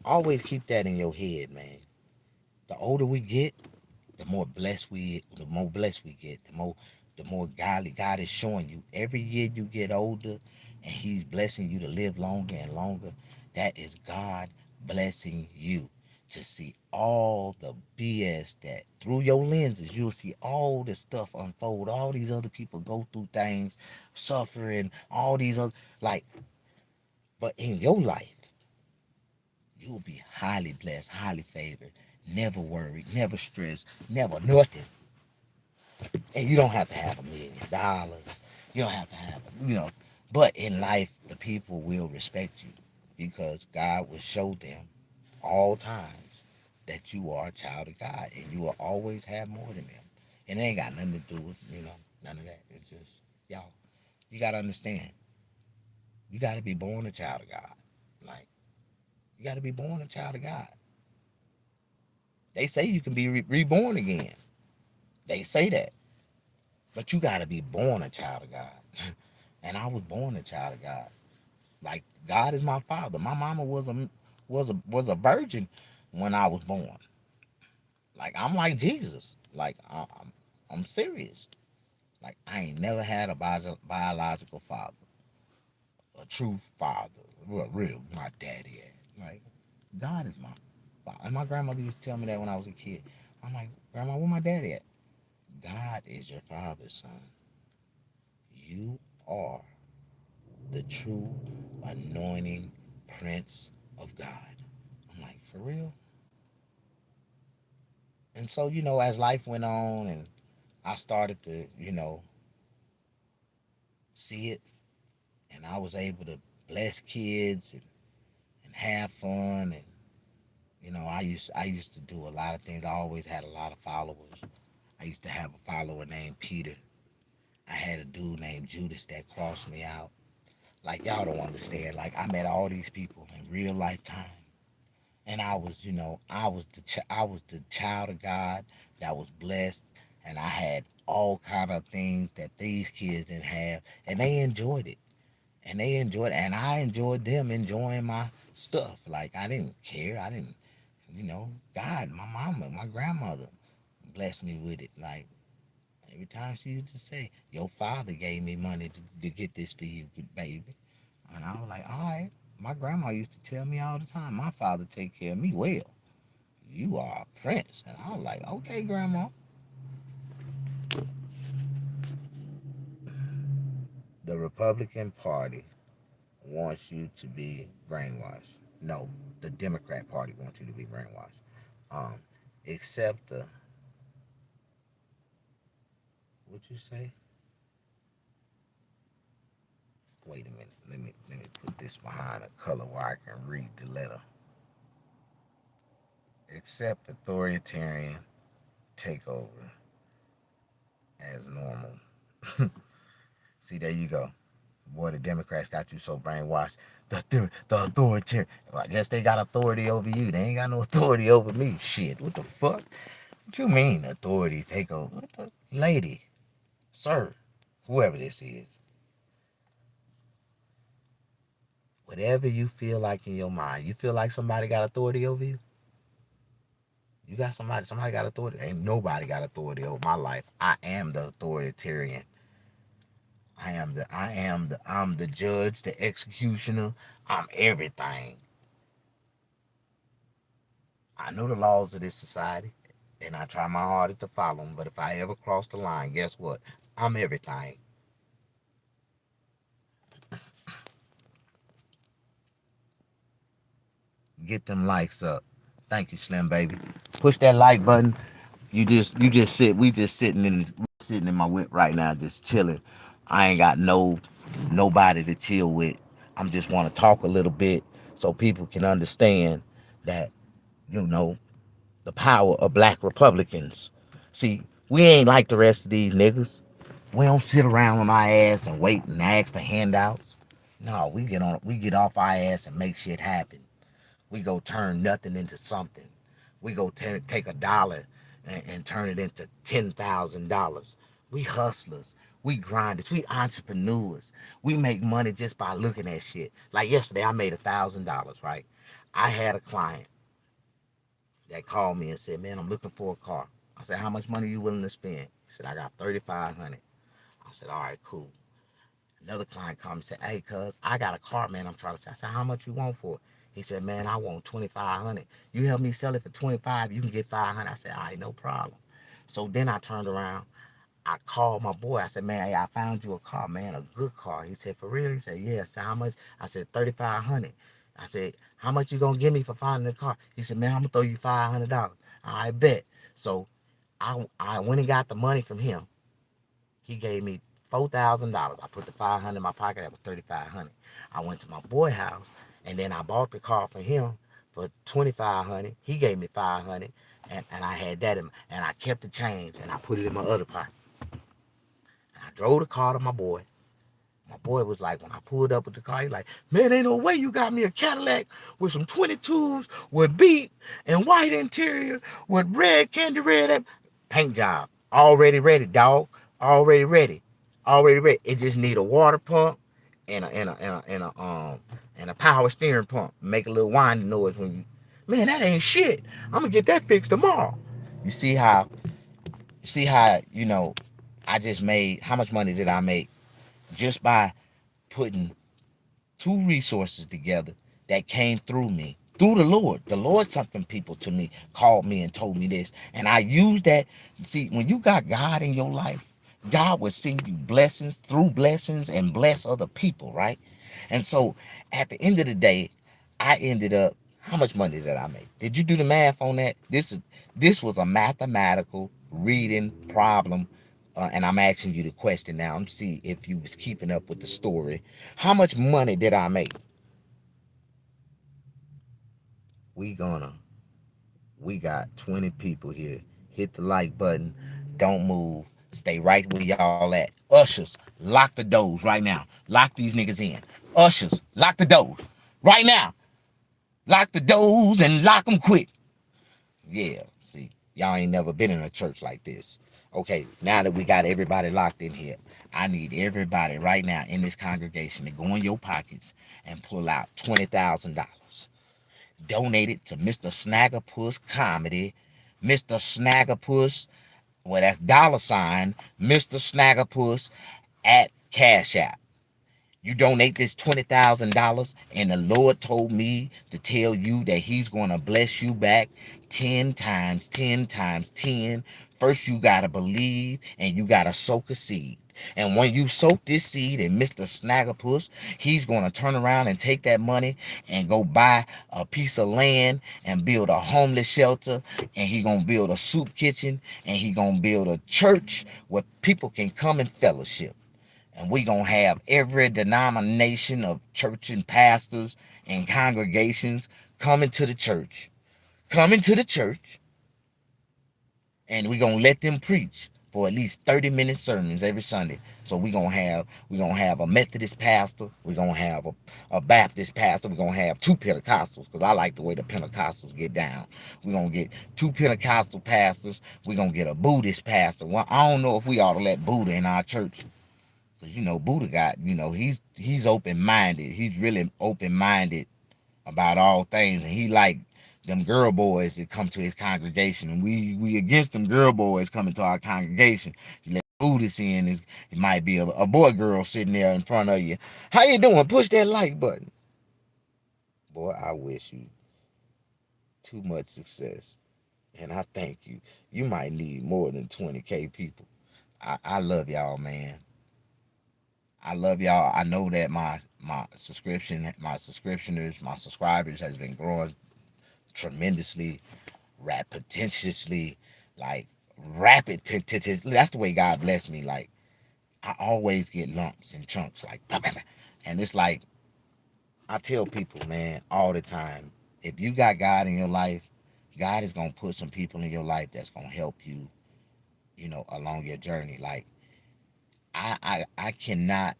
always keep that in your head, man. The older we get, the more blessed we get, the more godly God is showing you. Every year you get older and he's blessing you to live longer and longer. That is God blessing you to see all the BS that through your lenses you'll see all this stuff unfold. All these other people go through things, suffering, all these other like, but in your life, you'll be highly blessed, highly favored, never worried, never stressed, never nothing. And you don't have to have $1 million. You don't have to have. But in life, the people will respect you because God will show them all times that you are a child of God and you will always have more than them. And it ain't got nothing to do with, none of that. It's just, y'all, you got to understand, you got to be born a child of God. Like, you got to be born a child of God. They say you can be reborn again. They say that. But you got to be born a child of God. And I was born a child of God. Like, God is my father. My mama was was a virgin when I was born. Like I'm like Jesus. Like I'm serious. Like I ain't never had a biological father, a true father, real my daddy. Like God is my father. And my grandmother used to tell me that when I was a kid. I'm like, Grandma, where my daddy at? God is your father, son. You are the true anointing prince of God. I'm like, for real? And so, as life went on and I started to, see it, and I was able to bless kids and have fun. And, I used to do a lot of things. I always had a lot of followers. I used to have a follower named Peter. I had a dude named Judas that crossed me out. Like, y'all don't understand. Like, I met all these people in real lifetime. And I was the child of God that was blessed, and I had all kind of things that these kids didn't have, and they enjoyed it, and I enjoyed them enjoying my stuff. Like I didn't care, I didn't, God, my mama, my grandmother blessed me with it. Like every time she used to say, "Your father gave me money to get this for you, baby," and I was like, "All right." My grandma used to tell me all the time, "My father take care of me well. You are a prince." And I was like, "Okay, grandma." The Republican Party wants you to be brainwashed. No, the Democrat Party wants you to be brainwashed. Um, except the what you say? Wait a minute. Let me put this behind a color where I can read the letter. Except authoritarian takeover as normal. See, there you go. Boy, the Democrats got you so brainwashed. The authoritarian. Well, I guess they got authority over you. They ain't got no authority over me. Shit, what the fuck? What you mean authority take over? What the lady, sir, whoever this is, whatever you feel like in your mind, you feel like somebody got authority over you. You got somebody. Somebody got authority. Ain't nobody got authority over my life. I am the authoritarian. I'm the judge, the executioner. I'm everything. I know the laws of this society, and I try my hardest to follow them. But if I ever cross the line, guess what? I'm everything. Get them likes up. Thank you, Slim Baby. Push that like button. You just sit. We just sitting in my whip right now, just chilling. I ain't got nobody to chill with. I'm just want to talk a little bit so people can understand that you know the power of black Republicans. See, we ain't like the rest of these niggas. We don't sit around on our ass and wait and ask for handouts. No, we get off our ass and make shit happen. We go turn nothing into something. We go take $1 and turn it into $10,000. We hustlers. We grinders. We entrepreneurs. We make money just by looking at shit. Like yesterday, I made $1,000. Right? I had a client that called me and said, "Man, I'm looking for a car." I said, "How much money are you willing to spend?" He said, "I got 3,500." I said, "All right, cool." Another client called me and said, "Hey, cuz, I got a car, man. I'm trying to sell." I said, "How much you want for it?" He said, "Man, I want 2,500. You help me sell it for 25, you can get 500." I said, "All right, no problem." So then I turned around. I called my boy. I said, "Man, hey, I found you a car, man, a good car." He said, "For real?" He said, "Yeah." I said, "How much?" I said, 3,500. I said, "How much you gonna give me for finding the car?" He said, "Man, I'm gonna throw you $500. I bet. So I went and got the money from him. He gave me $4,000. I put the 500 in my pocket. That was 3,500. I went to my boy house and then I bought the car for him for 2,500. He gave me 500, and I had that in, and I kept the change and I put it in my other pocket. And I drove the car to my boy. My boy was like, when I pulled up with the car, he like, "Man, ain't no way you got me a Cadillac with some 22s with beat and white interior with red candy red paint job. Already ready, dog. Already ready. Already ready. It just need a water pump and a power steering pump. Make a little whining noise when you, man, that ain't shit. I'm gonna get that fixed tomorrow. You see how, I just made, how much money did I make just by putting two resources together that came through me, through the Lord. The Lord sent them people to me, called me and told me this. And I used that. See, when you got God in your life, God will send you blessings through blessings and bless other people, right? And so at the end of the day, I ended up, how much money did I make? Did you do the math on that? This was a mathematical reading problem. And I'm asking you the question now. I'm see if you was keeping up with the story. How much money did I make? We gonna we got 20 people here. Hit the like button. Don't move. Stay right where y'all at. Ushers, lock the doors right now. Lock these niggas in. Ushers, lock the doors right now. Lock the doors and lock them quick. Yeah, see, y'all ain't never been in a church like this. Okay, now that we got everybody locked in here, I need everybody right now in this congregation to go in your pockets and pull out $20,000. Donate it to Mr. Snaggerpuss Comedy, Mr. Snaggerpuss, well, that's dollar sign, Mr. Snaggerpuss at Cash App. You donate this $20,000, and the Lord told me to tell you that He's going to bless you back 10 times, 10 times 10. First, you got to believe and you got to soak a seed. And when you soak this seed in Mr. Snaggerpuss, he's going to turn around and take that money and go buy a piece of land and build a homeless shelter. And he going to build a soup kitchen. And he going to build a church where people can come and fellowship. And we gonna have every denomination of church and pastors and congregations coming to the church, and we gonna let them preach for at least 30-minute sermons every Sunday. So we gonna have a Methodist pastor, we gonna have a Baptist pastor, we gonna have two Pentecostals, because I like the way the Pentecostals get down. We gonna get two Pentecostal pastors, we gonna get a Buddhist pastor. Well, I don't know if we ought to let Buddha in our church. Cause Buddha got, he's open minded. He's really open minded about all things, and he like them girl boys that come to his congregation, and we against them girl boys coming to our congregation. You let Buddhists in, it might be a boy girl sitting there in front of you. How you doing? Push that like button, boy. I wish you too much success, and I thank you. You might need more than 20K people. I love y'all, man. I love y'all. I know that my subscriptioners, my subscribers has been growing tremendously, rapiditiously, like rapid potentially. That's the way God blessed me. Like I always get lumps and chunks, like, and it's like I tell people, man, all the time, if you got God in your life, God is gonna put some people in your life that's gonna help you, along your journey. Like I cannot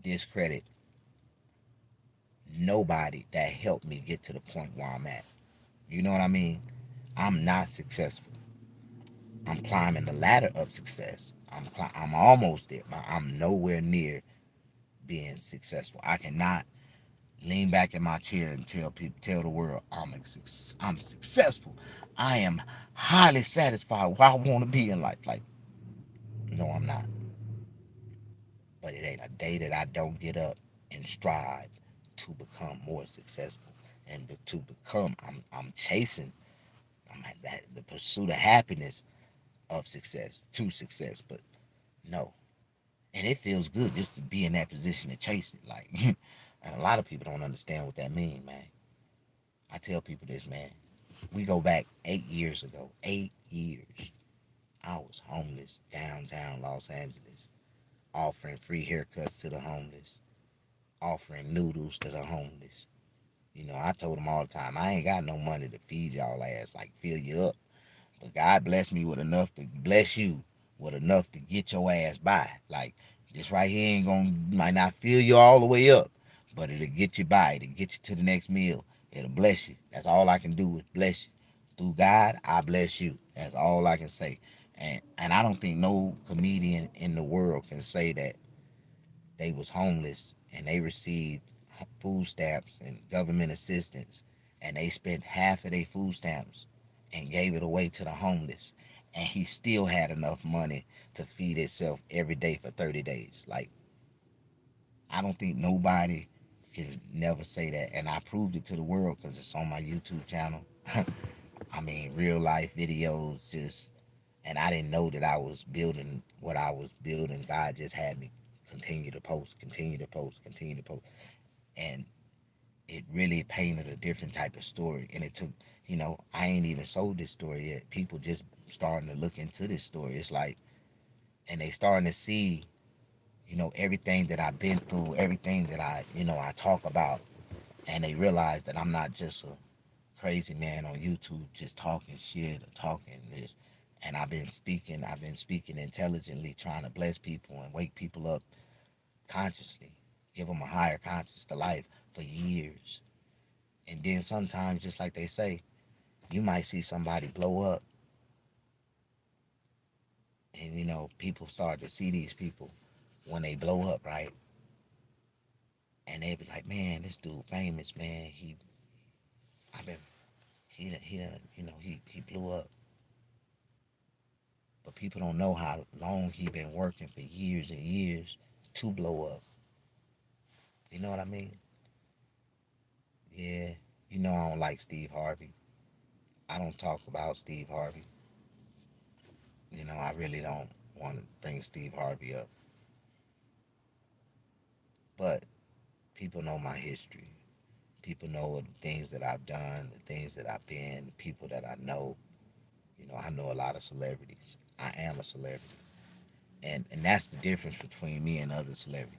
discredit nobody that helped me get to the point where I'm at. You know what I mean? I'm not successful. I'm climbing the ladder of success. I'm almost there, but I'm nowhere near being successful. I cannot lean back in my chair and tell the world I'm successful. I am highly satisfied where I want to be in life. Like, no, I'm not. But it ain't a day that I don't get up and strive to become more successful and to become. I'm chasing. I'm at the pursuit of happiness of success to success. But no, and it feels good just to be in that position to chase it. Like, and a lot of people don't understand what that means, man. I tell people this, man. We go back 8 years ago. 8 years. I was homeless downtown Los Angeles, offering free haircuts to the homeless, offering noodles to the homeless. I told them all the time, I ain't got no money to feed y'all ass, like fill you up. But God blessed me with enough to bless you with enough to get your ass by. Like this right here might not fill you all the way up, but it'll get you by. It'll get you to the next meal. It'll bless you. That's all I can do is bless you. Through God, I bless you. That's all I can say. And I don't think no comedian in the world can say they was homeless and they received food stamps and government assistance, and they spent half of their food stamps and gave it away to the homeless, and he still had enough money to feed himself every day for 30 days. Like, I don't think nobody can never say that, and I proved it to the world because it's on my YouTube channel. I mean, real life videos, just, and I didn't know that I was building what I was building. God just had me continue to post, continue to post, continue to post, and it really painted a different type of story. And it took, I ain't even sold this story yet. People just starting to look into this story. It's like, and they starting to see, everything that I've been through, everything that I talk about, and they realize that I'm not just a crazy man on YouTube just talking shit or talking this. And I've been speaking intelligently, trying to bless people and wake people up consciously, give them a higher conscious to life for years. And then sometimes, just like they say, you might see somebody blow up, and people start to see these people when they blow up, right? And they be like, man, this dude famous, man. I've been, he done, he blew up. But people don't know how long he been working for years and years to blow up. You know what I mean? Yeah, I don't like Steve Harvey. I don't talk about Steve Harvey. I really don't want to bring Steve Harvey up. But people know my history. People know the things that I've done, the things that I've been, the people that I know. I know a lot of celebrities. I am a celebrity. And that's the difference between me and other celebrities.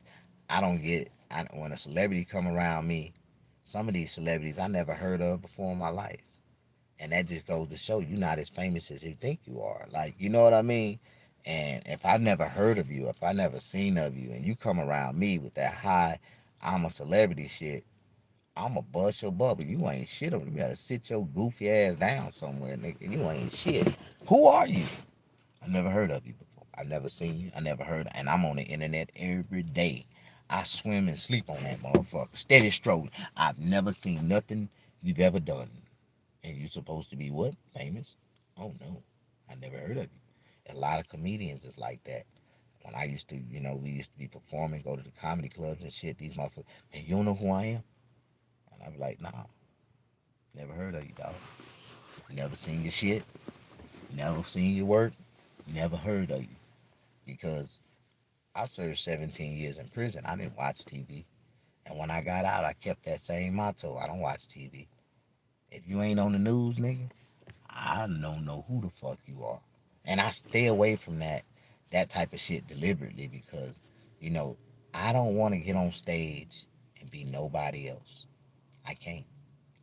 When a celebrity come around me, some of these celebrities I never heard of before in my life. And that just goes to show you're not as famous as you think you are. Like, you know what I mean? And if I never heard of you, if I never seen of you, and you come around me with that high, I'm a celebrity shit, I'ma bust your bubble. You ain't shit. You gotta sit your goofy ass down somewhere, nigga. You ain't shit. Who are you? I never heard of you before. I never seen you. I never heard. And I'm on the internet every day. I swim and sleep on that motherfucker. Steady strolling. I've never seen nothing you've ever done. And you supposed to be what? Famous? Oh no. I never heard of you. A lot of comedians is like that. When I used to, we used to be performing, go to the comedy clubs and shit, these motherfuckers, man, you don't know who I am? And I'd be like, nah, never heard of you, dog. Never seen your shit. Never seen your work. Never heard of you. Because I served 17 years in prison. I didn't watch TV. And when I got out, I kept that same motto. I don't watch TV. If you ain't on the news, nigga, I don't know who the fuck you are. And I stay away from that type of shit deliberately because, you know, I don't want to get on stage and be nobody else. I can't.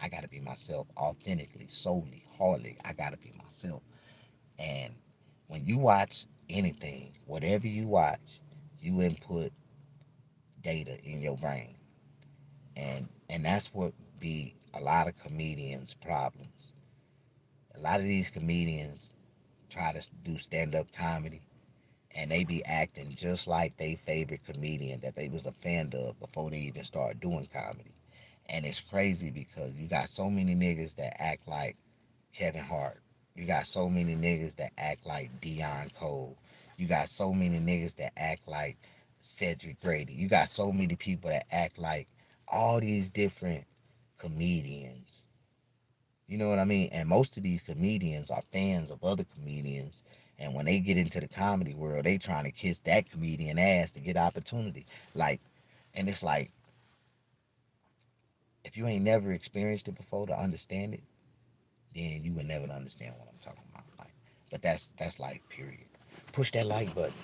I gotta be myself authentically, solely, hardly. I gotta be myself. And when you watch anything, whatever you watch, you input data in your brain. And that's what be a lot of comedians' problems. A lot of these comedians try to do stand-up comedy and they be acting just like they favorite comedian that they was a fan of before they even start doing comedy. And it's crazy because you got so many niggas that act like Kevin Hart. You got so many niggas that act like Dion Cole. You got so many niggas that act like Cedric Grady. You got so many people that act like all these different comedians. You know what I mean? And most of these comedians are fans of other comedians. And when they get into the comedy world, they trying to kiss that comedian ass to get opportunity. Like, and it's like, if you ain't never experienced it before to understand it, then you would never understand what I'm talking about. Like, but that's life, period. Push that like button.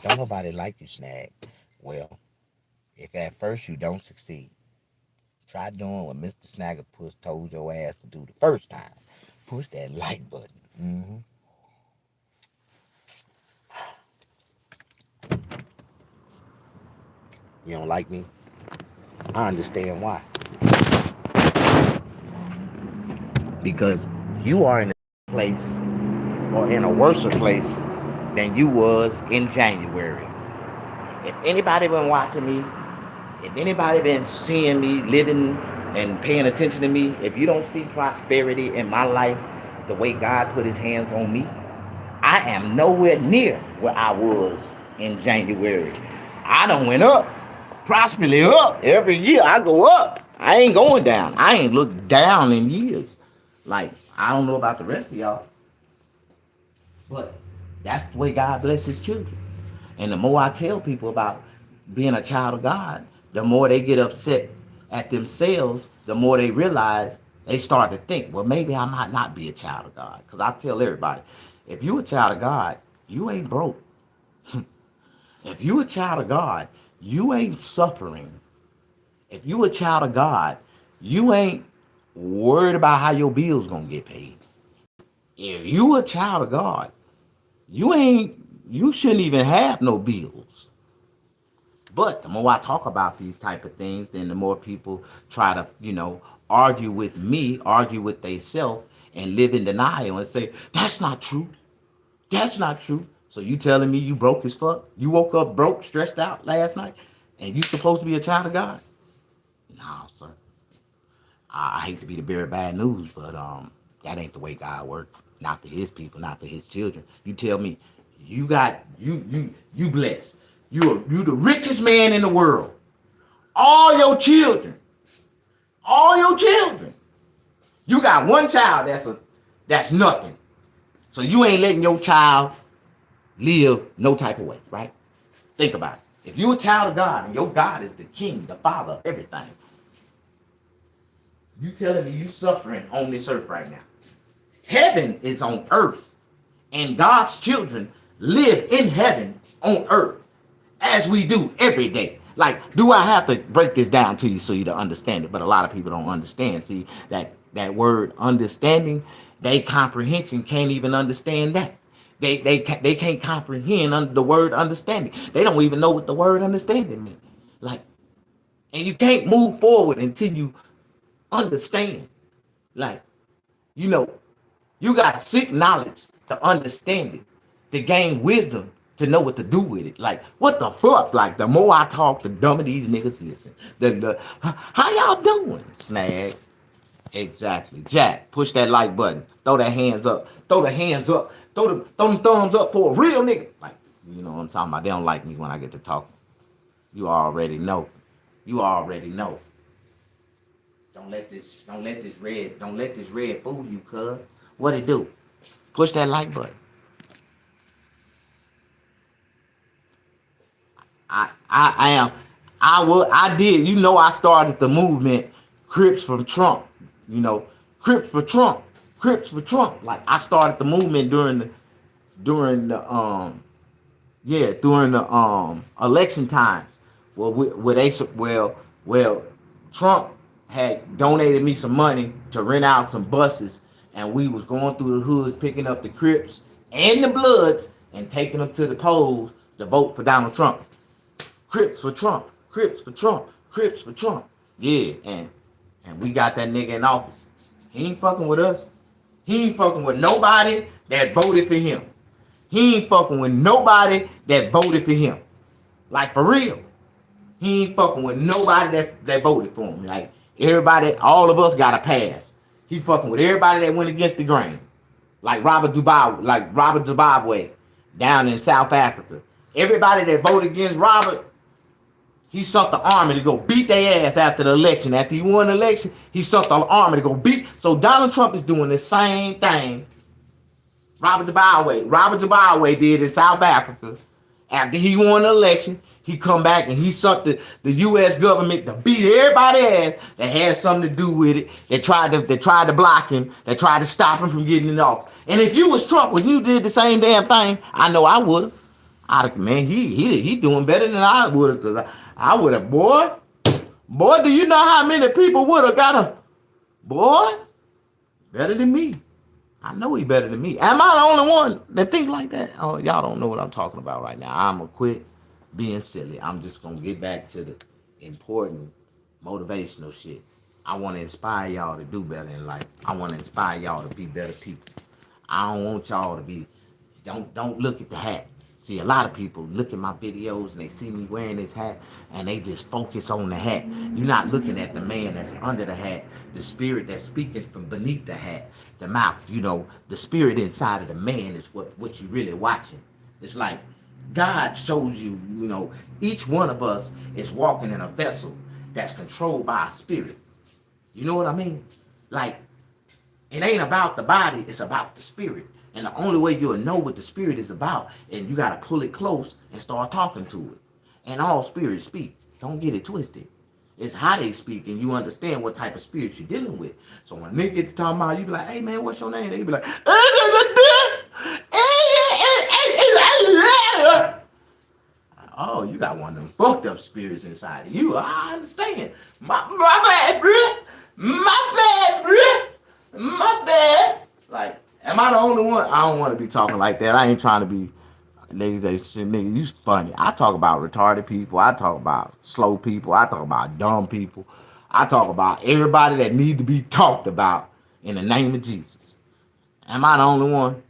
Don't nobody like you, Snag. Well, if at first you don't succeed, try doing what Mr. Snaggerpuss told your ass to do the first time. Push that like button. You don't like me? I understand why. Because you are in a place or in a worse place than you was in January. If anybody been watching me, if anybody been seeing me living and paying attention to me, if you don't see prosperity in my life the way God put his hands on me, I am nowhere near where I was in January. I done went up, prosperously up. Every year I go up. I ain't going down. I ain't looked down in years. Like, I don't know about the rest of y'all, but that's the way God bless his children. And the more I tell people about being a child of God, the more they get upset at themselves, the more they realize they start to think, well, maybe I might not be a child of God. Because I tell everybody, if you a child of God, you ain't broke. If you a child of God, you ain't suffering. If you a child of God, you ain't worried about how your bills gonna get paid. If you a child of God, you shouldn't even have no bills. But the more I talk about these type of things, then the more people try to, argue with me, argue with themselves, and live in denial and say, that's not true. That's not true. So you telling me you broke as fuck? You woke up broke, stressed out last night, and you supposed to be a child of God? No, sir. I hate to be the bearer of bad news, but that ain't the way God works. Not for his people, not for his children. You tell me, you blessed. You the richest man in the world. All your children, all your children. You got one child that's nothing. So you ain't letting your child live no type of way, right? Think about it. If you're a child of God and your God is the king, the father of everything, you telling me you suffering on this earth right now. Heaven is on earth, and God's children live in heaven on earth as we do every day. Like, do I have to break this down to you so you to understand it? But a lot of people don't understand. See, that word understanding, they comprehension can't even understand that. They can't comprehend the word understanding. They don't even know what the word understanding means. Like, and you can't move forward until you understand. Like, you know, you got to seek knowledge to understand it, to gain wisdom, to know what to do with it. Like, what the fuck? Like, the more I talk, the dumber these niggas listen. How y'all doing? Snag. Exactly. Jack, push that like button. Throw that hands up. Throw the hands up. Throw them thumbs up for a real nigga. Like, you know what I'm talking about? They don't like me when I get to talking. You already know. You already know. Don't let this red fool you, cuz. What it do? Push that like button. I am. I did. You know, I started the movement, Crips from Trump. You know, Crips for Trump. Crips for Trump. Like, I started the movement during the election times. Well, Trump had donated me some money to rent out some buses, and we was going through the hoods picking up the Crips and the Bloods and taking them to the polls to vote for Donald Trump. Crips for Trump. Crips for Trump. Crips for Trump. Yeah, and we got that nigga in office. He ain't fucking with us. He ain't fucking with nobody that voted for him. He ain't fucking with nobody that voted for him. Like, for real. He ain't fucking with nobody that voted for him. Like, everybody, all of us got a pass. He fucking with everybody that went against the grain. Like Robert Zimbabwe down in South Africa. Everybody that voted against Robert, he sent the army to go beat their ass after the election. After he won the election, he sent the army to go beat. So Donald Trump is doing the same thing Robert Zimbabwe did in South Africa. After he won the election, he come back and he sent the U.S. government to beat everybody ass that had something to do with it. They tried to block him. They tried to stop him from getting it off. And if you was Trump, when you did the same damn thing, I know I would have. Man, he doing better than I would have, because I would have, boy, do you know how many people would have got better than me. I know he better than me. Am I the only one that think like that? Oh, y'all don't know what I'm talking about right now. I'm going to quit being silly. I'm just going to get back to the important motivational shit. I want to inspire y'all to do better in life. I want to inspire y'all to be better people. I don't want y'all to be, don't look at the hat. See, a lot of people look at my videos and they see me wearing this hat and they just focus on the hat. You're not looking at the man that's under the hat, the spirit that's speaking from beneath the hat, the mouth. The spirit inside of the man is what you're really watching. It's like God shows you, each one of us is walking in a vessel that's controlled by a spirit. You know what I mean? Like, it ain't about the body, it's about the spirit. And the only way you'll know what the spirit is about, and you gotta pull it close and start talking to it. And all spirits speak. Don't get it twisted. It's how they speak, and you understand what type of spirit you're dealing with. So when they get to talking about, you be like, hey man, what's your name? They be like, oh, you got one of them fucked up spirits inside of you. I understand. My bad, bro. My bad, bro. My bad. Like, am I the only one? I don't want to be talking like that. I ain't trying to be, they say, nigga, you funny. I talk about retarded people. I talk about slow people. I talk about dumb people. I talk about everybody that need to be talked about in the name of Jesus. Am I the only one?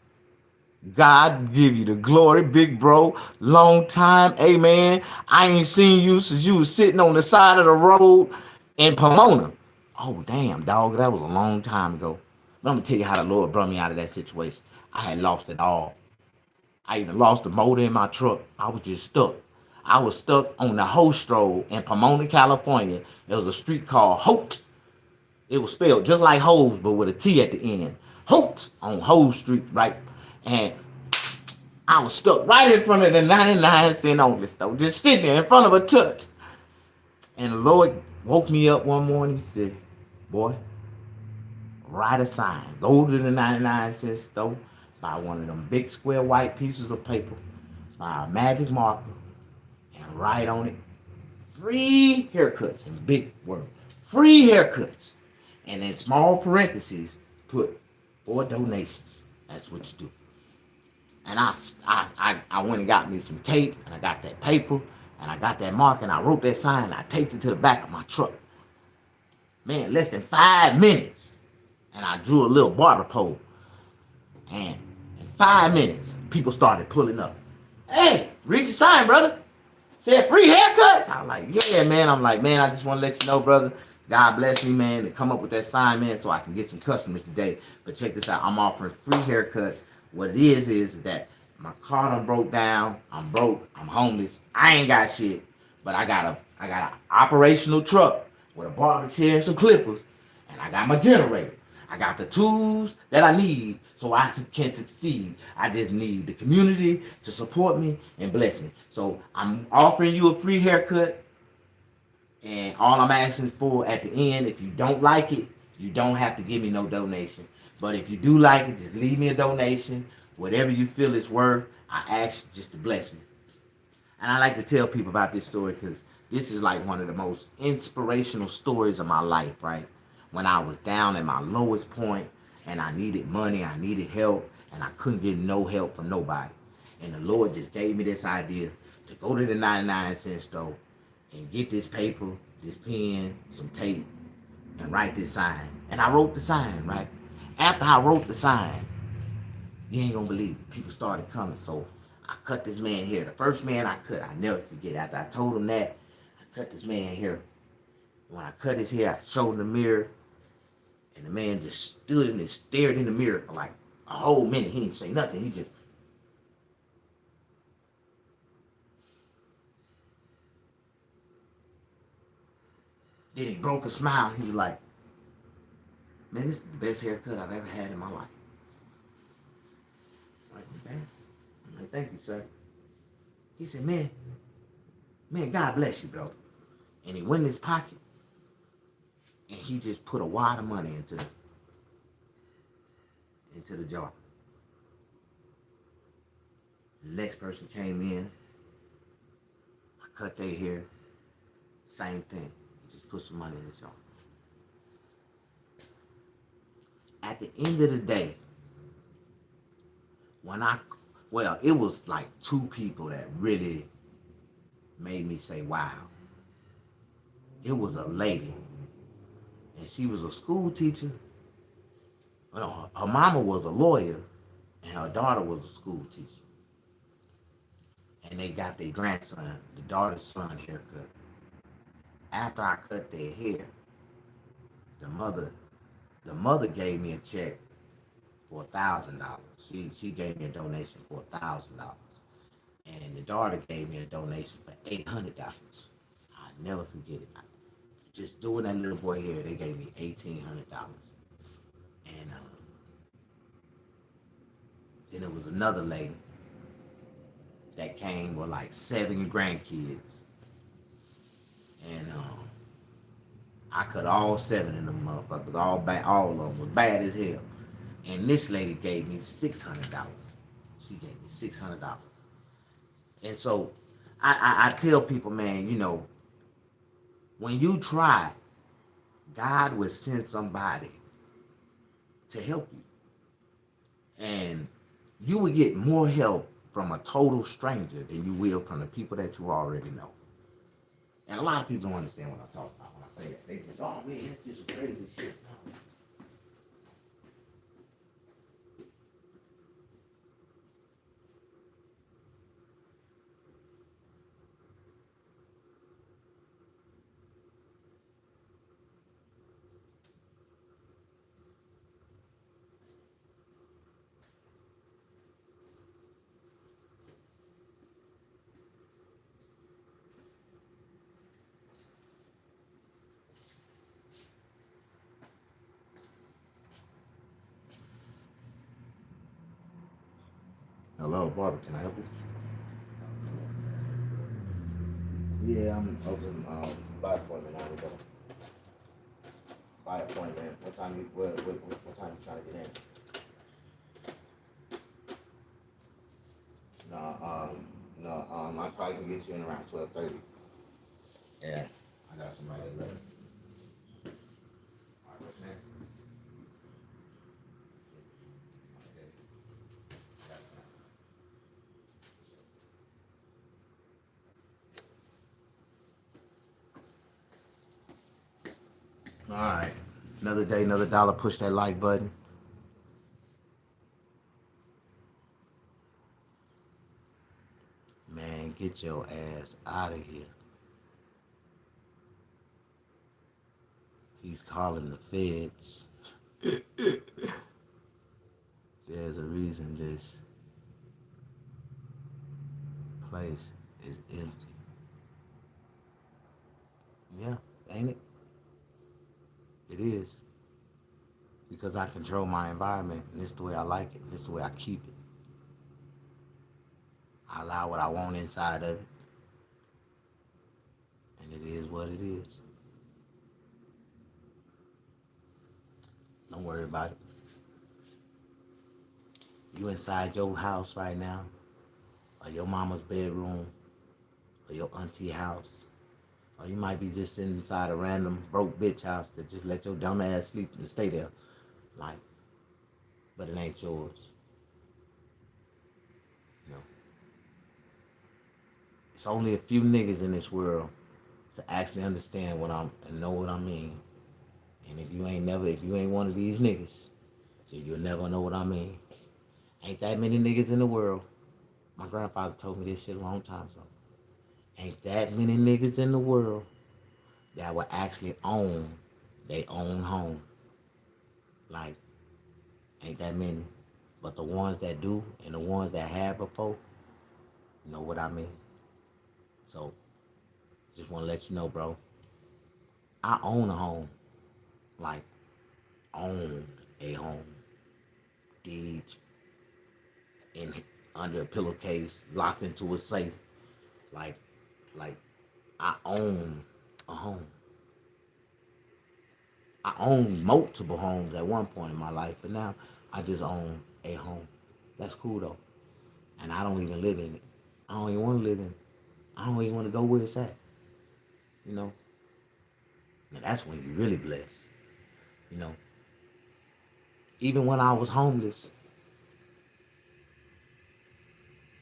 God give you the glory, big bro. Long time, amen. I ain't seen you since you was sitting on the side of the road in Pomona. Oh, damn, dog, that was a long time ago. But I'm gonna tell you how the Lord brought me out of that situation. I had lost it all. I even lost the motor in my truck. I was just stuck. I was stuck on the Host Road in Pomona, California. There was a street called Holt. It was spelled just like hose, but with a T at the end. Holt on Hose Street, right? And I was stuck right in front of the 99-cent only store, just sitting there in front of a church. And the Lord woke me up one morning. He said, boy, write a sign. Go to the 99-cent store, buy one of them big square white pieces of paper, buy a magic marker, and write on it, free haircuts in big words. Free haircuts. And in small parentheses, put for donations. That's what you do. And I went and got me some tape, and I got that paper, and I got that marker, and I wrote that sign, and I taped it to the back of my truck. Man, less than 5 minutes. And I drew a little barber pole. And in 5 minutes, people started pulling up. Hey, read the sign, brother. Said free haircuts. I'm like, yeah, man. I'm like, man, I just want to let you know, brother. God bless me, man, to come up with that sign, man, so I can get some customers today. But check this out. I'm offering free haircuts. What it is that my car done broke down. I'm broke. I'm homeless. I ain't got shit. But I got an operational truck with a barber chair and some clippers. And I got my generator. I got the tools that I need so I can succeed. I just need the community to support me and bless me. So I'm offering you a free haircut. And all I'm asking for at the end, if you don't like it, you don't have to give me no donation. But if you do like it, just leave me a donation. Whatever you feel it's worth, I ask you just to bless me. And I like to tell people about this story because this is like one of the most inspirational stories of my life, right? When I was down at my lowest point and I needed money, I needed help, and I couldn't get no help from nobody. And the Lord just gave me this idea to go to the 99-cent store and get this paper, this pen, some tape, and write this sign. And I wrote the sign, right? After I wrote the sign, you ain't gonna believe it. People started coming. So I cut this man here. The first man I cut, I never forget. After I told him that, I cut this man here. When I cut his hair, I showed him the mirror. And the man just stood and stared in the mirror for like a whole minute. He didn't say nothing. He just... Then he broke a smile. He was like, man, this is the best haircut I've ever had in my life. I'm like, okay. I'm like, thank you, sir. He said, man, God bless you, bro. And he went in his pocket and he just put a wad of money into the jar. The next person came in. I cut their hair. Same thing. He just put some money in the jar. At the end of the day, it was like two people that really made me say, wow. It was a lady, and she was a school teacher. Well, her mama was a lawyer, and her daughter was a school teacher. and they got their grandson, the daughter's son, haircut. After I cut their hair, the mother, the mother gave me a check for $1,000. She gave me a donation for $1,000, and the daughter gave me a donation for $800. I never forget it. Just doing that little boy hair, they gave me $1,800, and then there was another lady that came with like 7 grandkids, and I cut all 7 of them motherfuckers, all of them was bad as hell. And this lady gave me $600. She gave me $600, and so I tell people, man, when you try, God will send somebody to help you, and you will get more help from a total stranger than you will from the people that you already know. And a lot of people don't understand what I'm talking about when I say that. They just, oh man, that's just crazy shit. Hello, Barbara, can I help you? Yeah, I'm open by appointment. I will go. By appointment. What time you trying to get in? No, I probably can get you in around 12:30. Yeah, I got somebody left. All right, what's your name? Okay. All right. Another day, another dollar. Push that like button. Man, get your ass out of here. He's calling the feds. There's a reason this place is empty. Yeah, ain't it? It is. Because I control my environment, and this is the way I like it, and this is the way I keep it. I allow what I want inside of it, and it is what it is. Don't worry about it. You inside your house right now, or your mama's bedroom, or your auntie house, or you might be just sitting inside a random broke bitch house that just let your dumb ass sleep and stay there. Like, but it ain't yours. You know. It's only a few niggas in this world to actually understand what I'm and know what I mean. And if you ain't one of these niggas, then you'll never know what I mean. Ain't that many niggas in the world. My grandfather told me this shit a long time ago. Ain't that many niggas in the world that will actually own their own home. Like, ain't that many. But the ones that do and the ones that have before know what I mean. So, just want to let you know, bro. I own a home. Like, own a home. Deeds in under a pillowcase, locked into a safe. Like, like I own a home. I owned multiple homes at one point in my life, but now I just own a home. That's cool though. And I don't even live in it. I don't even want to live in it. I don't even want to go where it's at. You know? Now that's when you're really blessed. You know? Even when I was homeless,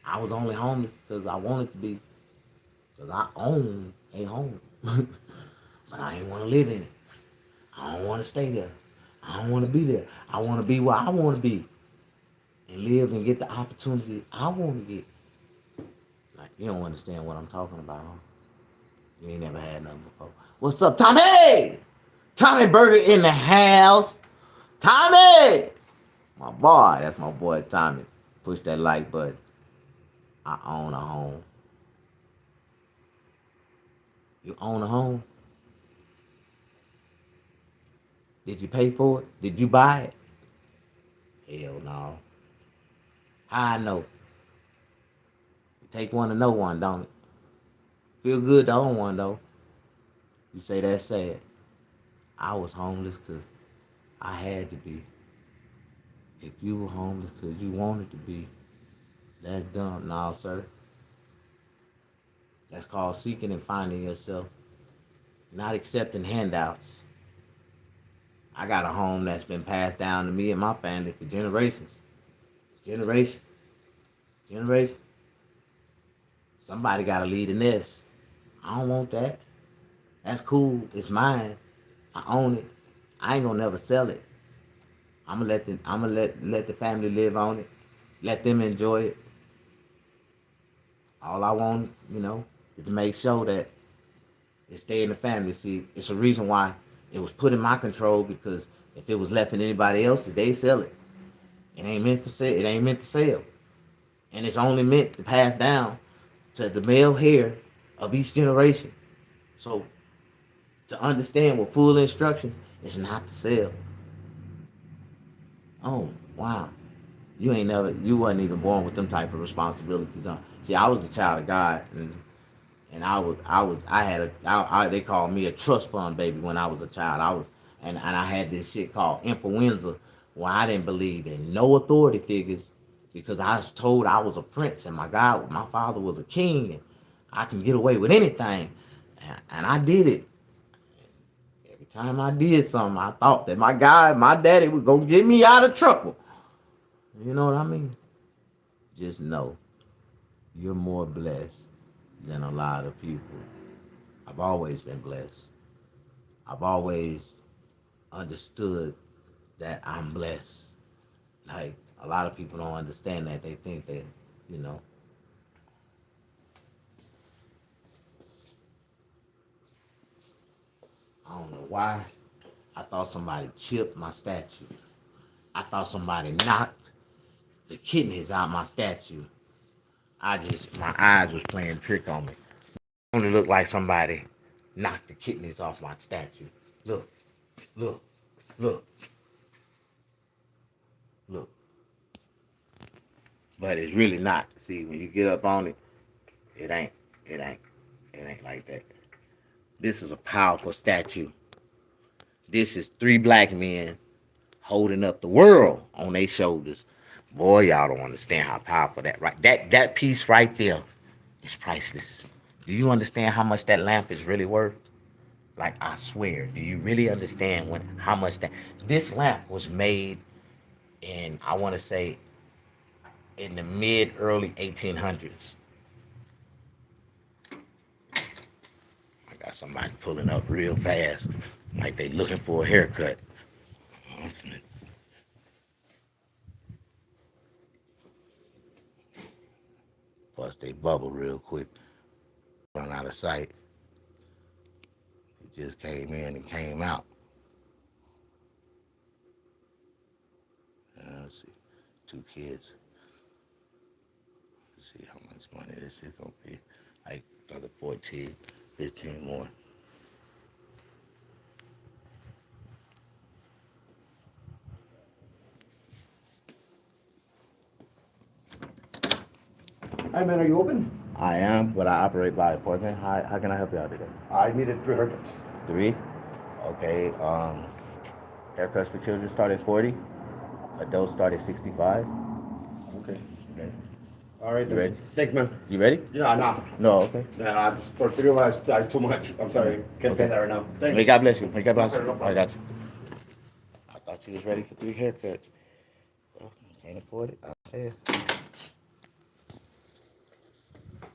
I was only homeless because I wanted to be. Because I own a home. But I ain't want to live in it. I don't want to stay there. I don't want to be there. I want to be where I want to be. And live and get the opportunity I want to get. Like, You don't understand what I'm talking about, huh? You ain't never had nothing before. What's up, Tommy? Tommy Burger in the house. Tommy! My boy, that's my boy Tommy. Push that like button. I own a home. You own a home? Did you pay for it? Did you buy it? Hell no. How I know? It take one to know one, don't it? Feel good to own one though. You say that's sad. I was homeless because I had to be. If you were homeless because you wanted to be, that's dumb. No, sir. That's called seeking and finding yourself, not accepting handouts. I got a home that's been passed down to me and my family for generations. Generation. Generation. Somebody got to lead the nest. I don't want that. That's cool. It's mine. I own it. I ain't gonna never sell it. I'm gonna let the family live on it. Let them enjoy it. All I want, is to make sure that it stay in the family. See, it's a reason why it was put in my control, because if it was left in anybody else's, they sell it. It ain't meant for sale. It ain't meant to sell, and it's only meant to pass down to the male hair of each generation. So, to understand with full instructions, it's not to sell. Oh wow, you wasn't even born with them type of responsibilities. Huh? See, I was a child of God, and they called me a trust fund baby when I was a child. And I had this shit called influenza, where I didn't believe in no authority figures, because I was told I was a prince and my father was a king, and I can get away with anything, and I did it. Every time I did something, I thought that my daddy was gonna get me out of trouble. You know what I mean? Just know you're more blessed than a lot of people. I've always been blessed. I've always understood that I'm blessed. Like, a lot of people don't understand that. They think that, you know. I don't know why. I thought somebody chipped my statue. I thought somebody knocked the kidneys out my statue. My eyes was playing trick on me. It only looked like somebody knocked the kidneys off my statue. Look, look, look, look. But it's really not. See, when you get up on it, it ain't, it ain't, it ain't like that. This is a powerful statue. This is 3 black men holding up the world on their shoulders. Boy, y'all don't understand how powerful that piece right there is priceless. Do you understand how much that lamp is really worth? Like, I swear, do you really understand how much that this lamp was made in, I want to say, in the mid early 1800s. I got somebody pulling up real fast, like they looking for a haircut. Bust they bubble real quick. Run out of sight. It just came in and came out. Let's see. 2 kids. Let's see how much money this is gonna be. Like another 14, 15 more. Hi, man, are you open? I am, but I operate by appointment. How can I help you out today? I needed 3 haircuts. 3? Okay. Haircuts for children start at 40. Adults start at 65. Okay. Okay. All right, You then. ready? Thanks, man. You ready? Yeah, nah. No, okay. Nah, just for 3 of us, that's too much. I'm sorry. Can't pay that right now. Thank May you. God bless you. May God bless No you. problem. I got you. I thought you was ready for 3 haircuts. Well, can't afford it. I'll tell you.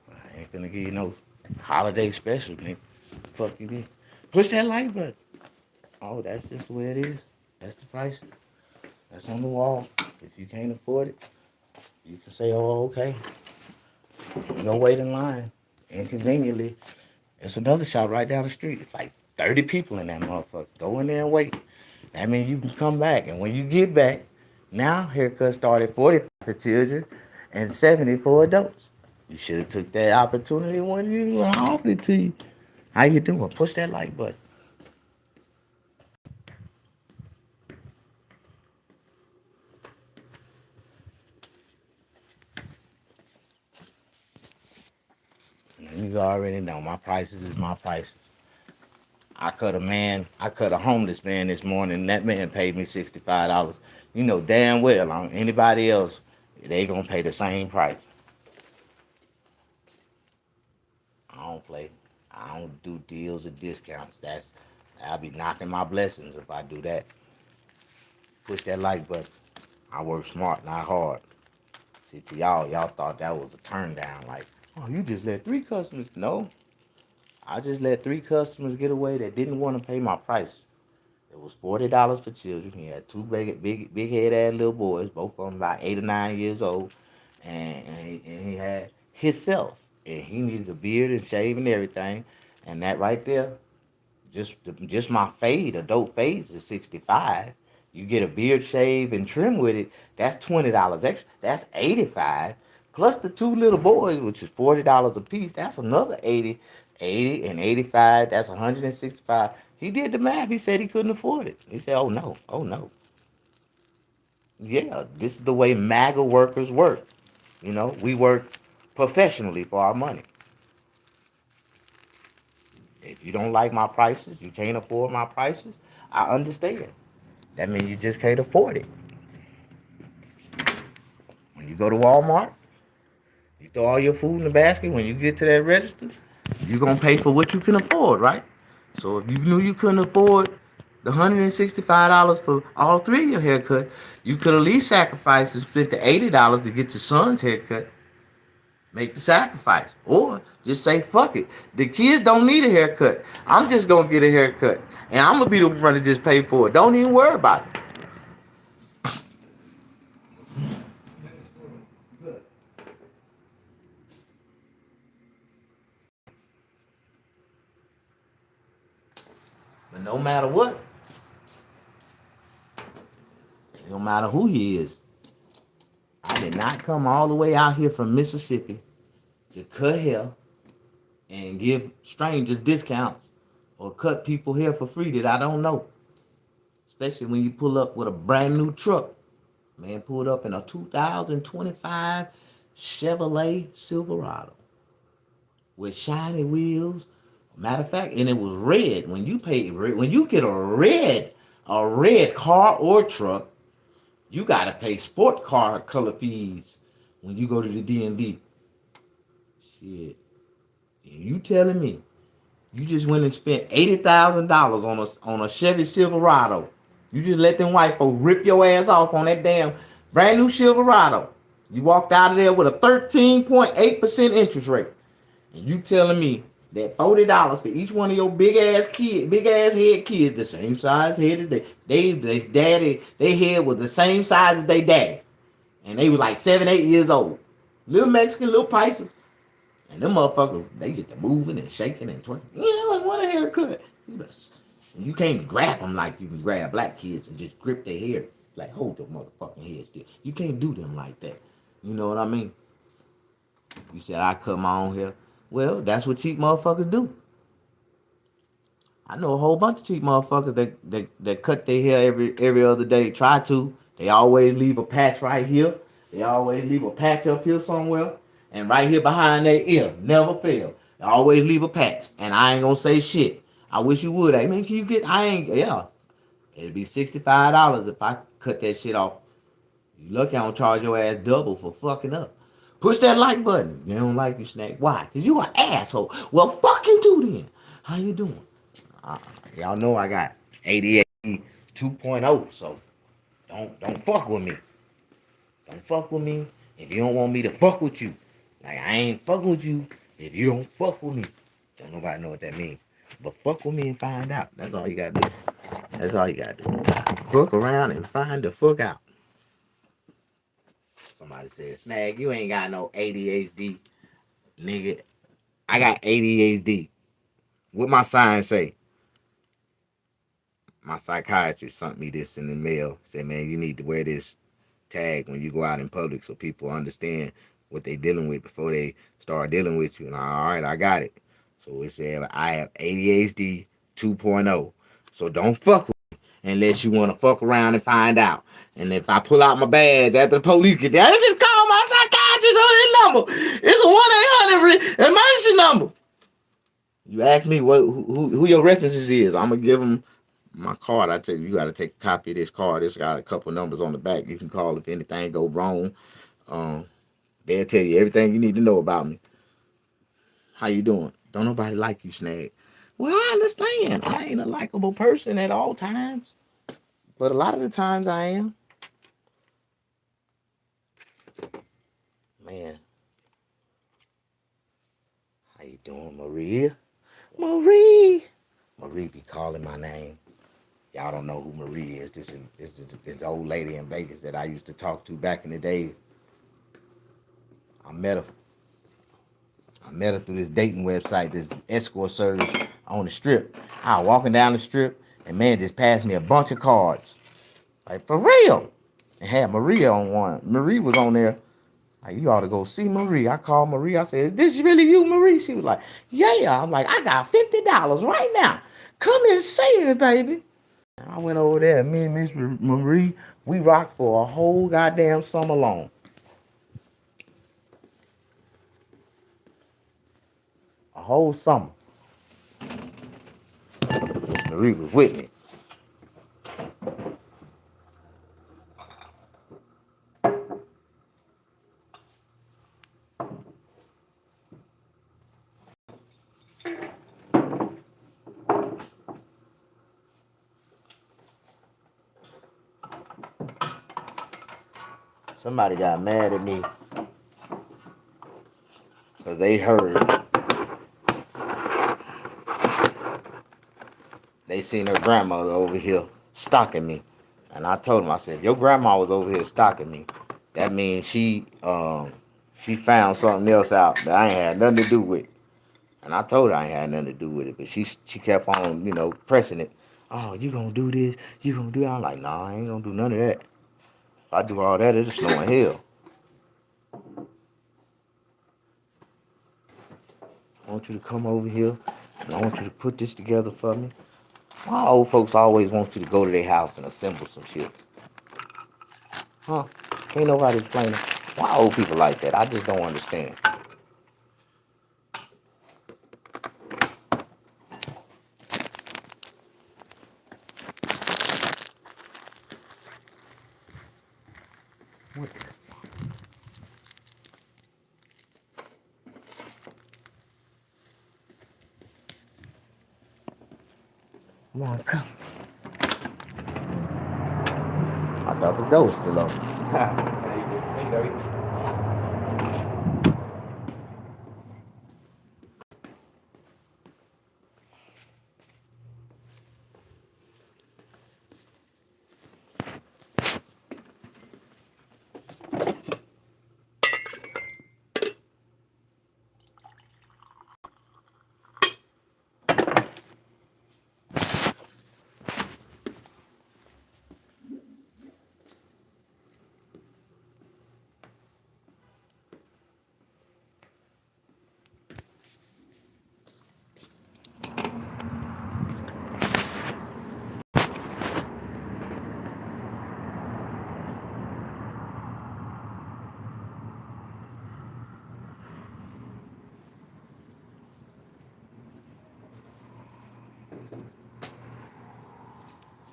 I ain't gonna give you no holiday special, nigga. Fuck you, man. Push that like button. Oh, that's just the way it is. That's the price. That's on the wall. If you can't afford it, you can say, oh, okay. You go wait in line. Inconveniently, it's another shop right down the street. It's like 30 people in that motherfucker. Go in there and wait. That means you can come back. And when you get back, now haircuts start at 45 for children and 70 for adults. You should have took that opportunity when you offered it to you. How you doing? Push that like button. You already know my prices is my prices. I cut a homeless man this morning. That man paid me $65. You know damn well on anybody else, they gonna pay the same price. I don't play. I don't do deals or discounts. I'll be knocking my blessings if I do that. Push that like button. I work smart, not hard. See, to y'all thought that was a turn down. Like, oh, you just let 3 customers. No, I just let 3 customers get away that didn't want to pay my price. It was $40 for children. He had two big head ass little boys, both of them about 8 or 9 years old, and he had himself, and he needed a beard and shave and everything, and that right there, just my fade, adult fades is 65. You get a beard shave and trim with it, that's $20 extra. That's 85. Plus the two little boys, which is $40 a piece, that's another 80. 80 and 85, that's 165. He did the math. He said he couldn't afford it. He said, oh no, oh no. Yeah, this is the way MAGA workers work. You know, we work professionally for our money. If you don't like my prices, you can't afford my prices, I understand. That means you just can't afford it. When you go to Walmart, you throw all your food in the basket. When you get to that register, you're going to pay for what you can afford, right? So if you knew you couldn't afford the $165 for all three of your haircut, you could at least sacrifice and split the $80 to get your son's haircut. Make the sacrifice. Or just say, fuck it. The kids don't need a haircut. I'm just going to get a haircut. And I'm going to be the one to just pay for it. Don't even worry about it. But no matter what, no matter who he is, I did not come all the way out here from Mississippi to cut hair and give strangers discounts or cut people hair for free that I don't know. Especially when you pull up with a brand new truck. Man pulled up in a 2025 Chevrolet Silverado with shiny wheels. Matter of fact, and it was red. When you get a red car or truck, you gotta pay sport car color fees when you go to the DMV. Shit. And you telling me you just went and spent $80,000 on a Chevy Silverado. You just let them white folks rip your ass off on that damn brand new Silverado. You walked out of there with a 13.8% interest rate. And you telling me that $40 for each one of your big ass head kids, the same size head as they head was the same size as they daddy. And they was like 7, 8 years old. Little Mexican, little Pisces. And them motherfuckers, they get to moving and shaking and twerking. Yeah, I want a haircut. And you can't grab them like you can grab black kids and just grip their hair. Like, hold your motherfucking head still. You can't do them like that. You know what I mean? You said I cut my own hair. Well, that's what cheap motherfuckers do. I know a whole bunch of cheap motherfuckers that cut their hair every other day. Try to. They always leave a patch right here. They always leave a patch up here somewhere. And right here behind their ear. Never fail. They always leave a patch. And I ain't gonna say shit. I wish you would. Hey, man, can you get... It'd be $65 if I cut that shit off. You lucky I don't charge your ass double for fucking up. Push that like button. You don't like you snack. Why? Because you an asshole. Well, fuck you too then. How you doing? Y'all know I got ADHD 2.0, so don't fuck with me. Don't fuck with me if you don't want me to fuck with you. Like, I ain't fucking with you if you don't fuck with me. Don't nobody know what that means. But fuck with me and find out. That's all you gotta do. That's all you gotta do. Fuck around and find the fuck out. Somebody said, Snag, you ain't got no ADHD. Nigga, I got ADHD. What my sign say? My psychiatrist sent me this in the mail. Said, man, you need to wear this tag when you go out in public so people understand what they dealing with before they start dealing with you. And all right, I got it. So it said I have ADHD 2.0. So don't fuck with me unless you want to fuck around and find out. And if I pull out my badge after the police get there, I just call my psychiatrist on his number. It's a 1-800 emergency number. You ask me who your references is, I'm gonna give them my card. I tell you, you got to take a copy of this card. It's got a couple numbers on the back. You can call if anything go wrong. They'll tell you everything you need to know about me. How you doing? Don't nobody like you, Snag. Well, I understand. I ain't a likable person at all times, but a lot of the times I am. Man, how you doing, Maria? Marie be calling my name. Y'all don't know who Marie is. This is this old lady in Vegas that I used to talk to back in the day. I met her through this dating website, this escort service on the strip. I was walking down the strip, and man just passed me a bunch of cards. Like, for real. And had Maria on one. Marie was on there. Like, you ought to go see Marie. I called Marie. I said, is this really you, Marie? She was like, yeah. I'm like, I got $50 right now. Come and see me, baby. I went over there, and me and Miss Marie, we rocked for a whole goddamn summer long. A whole summer. Miss Marie was with me. Somebody got mad at me because they heard they seen her grandmother over here stalking me. And I told them, I said, if your grandma was over here stalking me, that means she found something else out that I ain't had nothing to do with. And I told her I ain't had nothing to do with it, but she kept on, pressing it. Oh, you gonna do this? You gonna do that? I'm like, nah, I ain't gonna do none of that. If I do all that, it'll snow in hell. I want you to come over here, and I want you to put this together for me. Why old folks always want you to go to their house and assemble some shit? Huh? Ain't nobody explaining why old people like that. I just don't understand. What the? Come on, come. I thought the door was still open.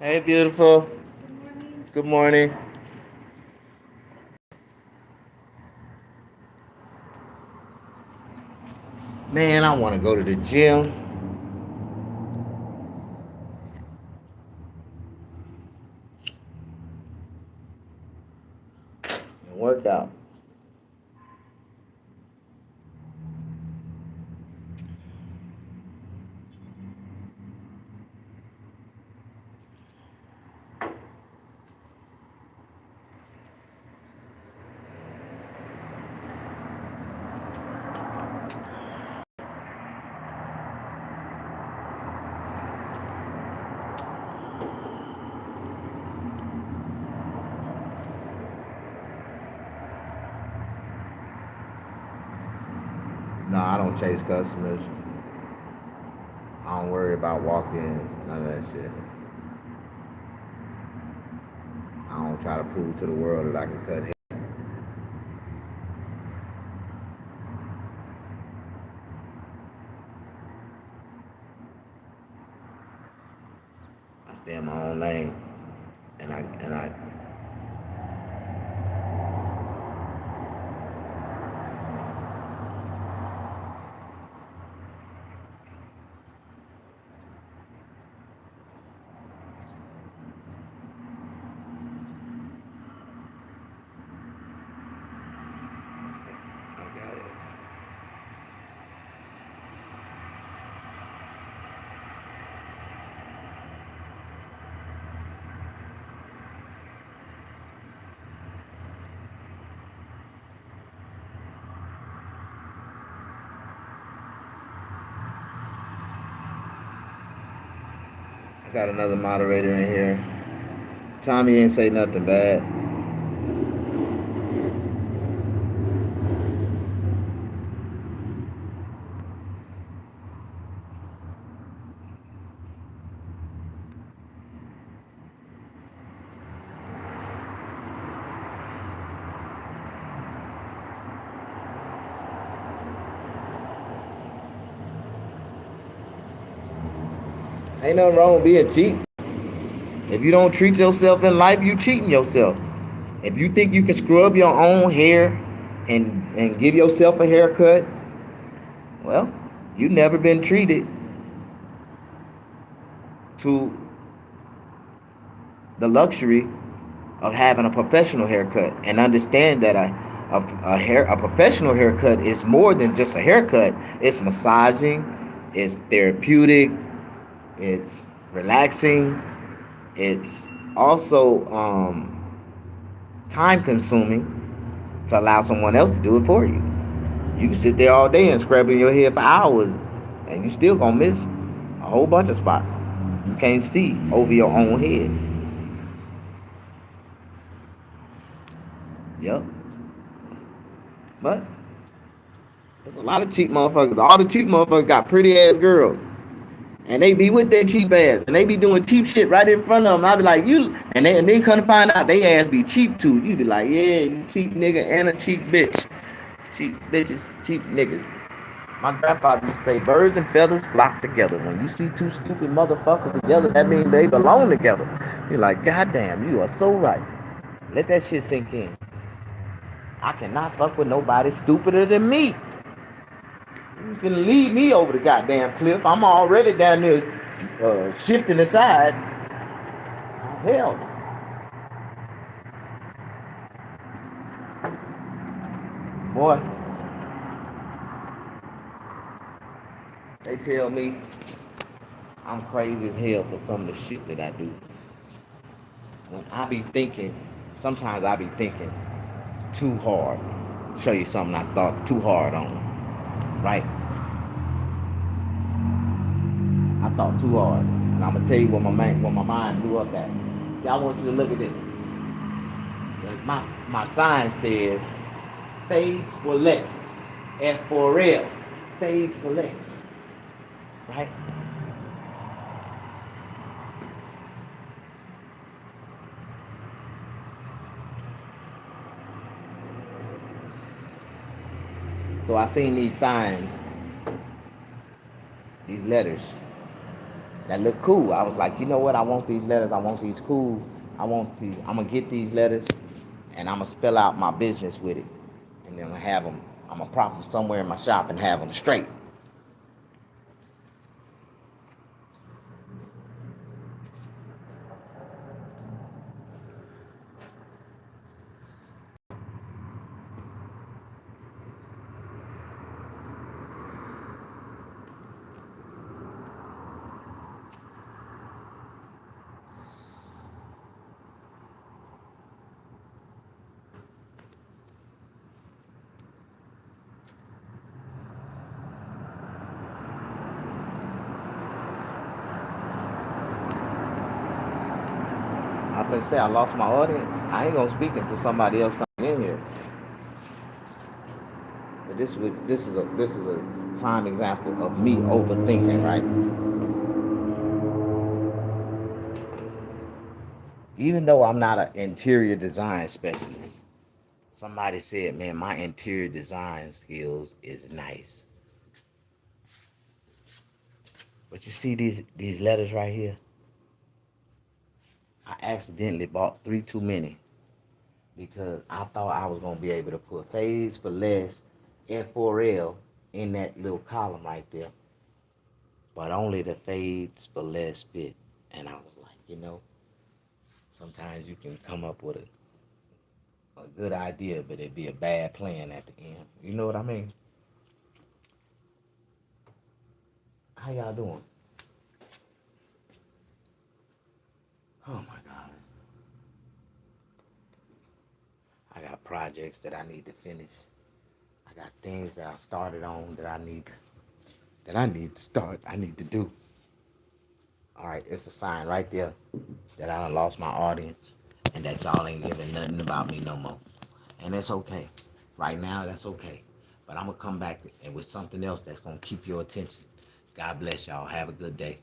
Hey, beautiful. Good morning. Man, I want to go to the gym and work out. No, I don't chase customers. I don't worry about walk-ins, none of that shit. I don't try to prove to the world that I can cut hair. I stay in my own lane, and I got it. I got another moderator in here. Tommy ain't say nothing bad. Ain't nothing wrong with being cheap. If you don't treat yourself in life, you cheating yourself. If you think you can scrub your own hair and give yourself a haircut, well, you never been treated to the luxury of having a professional haircut, and understand that a professional haircut is more than just a haircut. It's massaging, it's therapeutic, it's relaxing, it's also time consuming to allow someone else to do it for you. You can sit there all day and scrubbing your hair for hours, and you still gonna miss a whole bunch of spots. You can't see over your own head. Yep. But there's a lot of cheap motherfuckers. All the cheap motherfuckers got pretty ass girls. And they be with their cheap ass. And they be doing cheap shit right in front of them. I be like, you. And they couldn't find out they ass be cheap too. You be like, yeah, you cheap nigga and a cheap bitch. Cheap bitches, cheap niggas. My grandfather used to say, birds and feathers flock together. When you see two stupid motherfuckers together, that means they belong together. You're like, goddamn, you are so right. Let that shit sink in. I cannot fuck with nobody stupider than me. You can lead me over the goddamn cliff. I'm already down there shifting aside. Hell no. Boy, they tell me I'm crazy as hell for some of the shit that I do. When I be thinking, sometimes I be thinking too hard. Show you something I thought too hard on. Right? I thought too hard. And I'm gonna tell you what my mind blew up at. See, I want you to look at it. My sign says fades for less. F for L. Fades for less. Right? So I seen these signs, these letters that look cool. I was like, you know what? I want these letters. I want these cool. I'm gonna get these letters and I'm gonna spell out my business with it. And then I'm gonna prop them somewhere in my shop and have them straight. I'm gonna say I lost my audience. I ain't gonna speak until somebody else comes in here. But this is a prime example of me overthinking, right? Even though I'm not an interior design specialist, somebody said, man, my interior design skills is nice. But you see these letters right here? I accidentally bought 3 too many because I thought I was gonna be able to put phase for less F4L in that little column right there. But only the fades for less fit. And I was like, sometimes you can come up with a good idea, but it'd be a bad plan at the end. You know what I mean? How y'all doing? Oh my God. I got projects that I need to finish. I got things that I started on that I need to start. I need to do. All right, it's a sign right there that I done lost my audience and that y'all ain't giving nothing about me no more. And that's okay. Right now, that's okay. But I'm going to come back and with something else that's going to keep your attention. God bless y'all. Have a good day.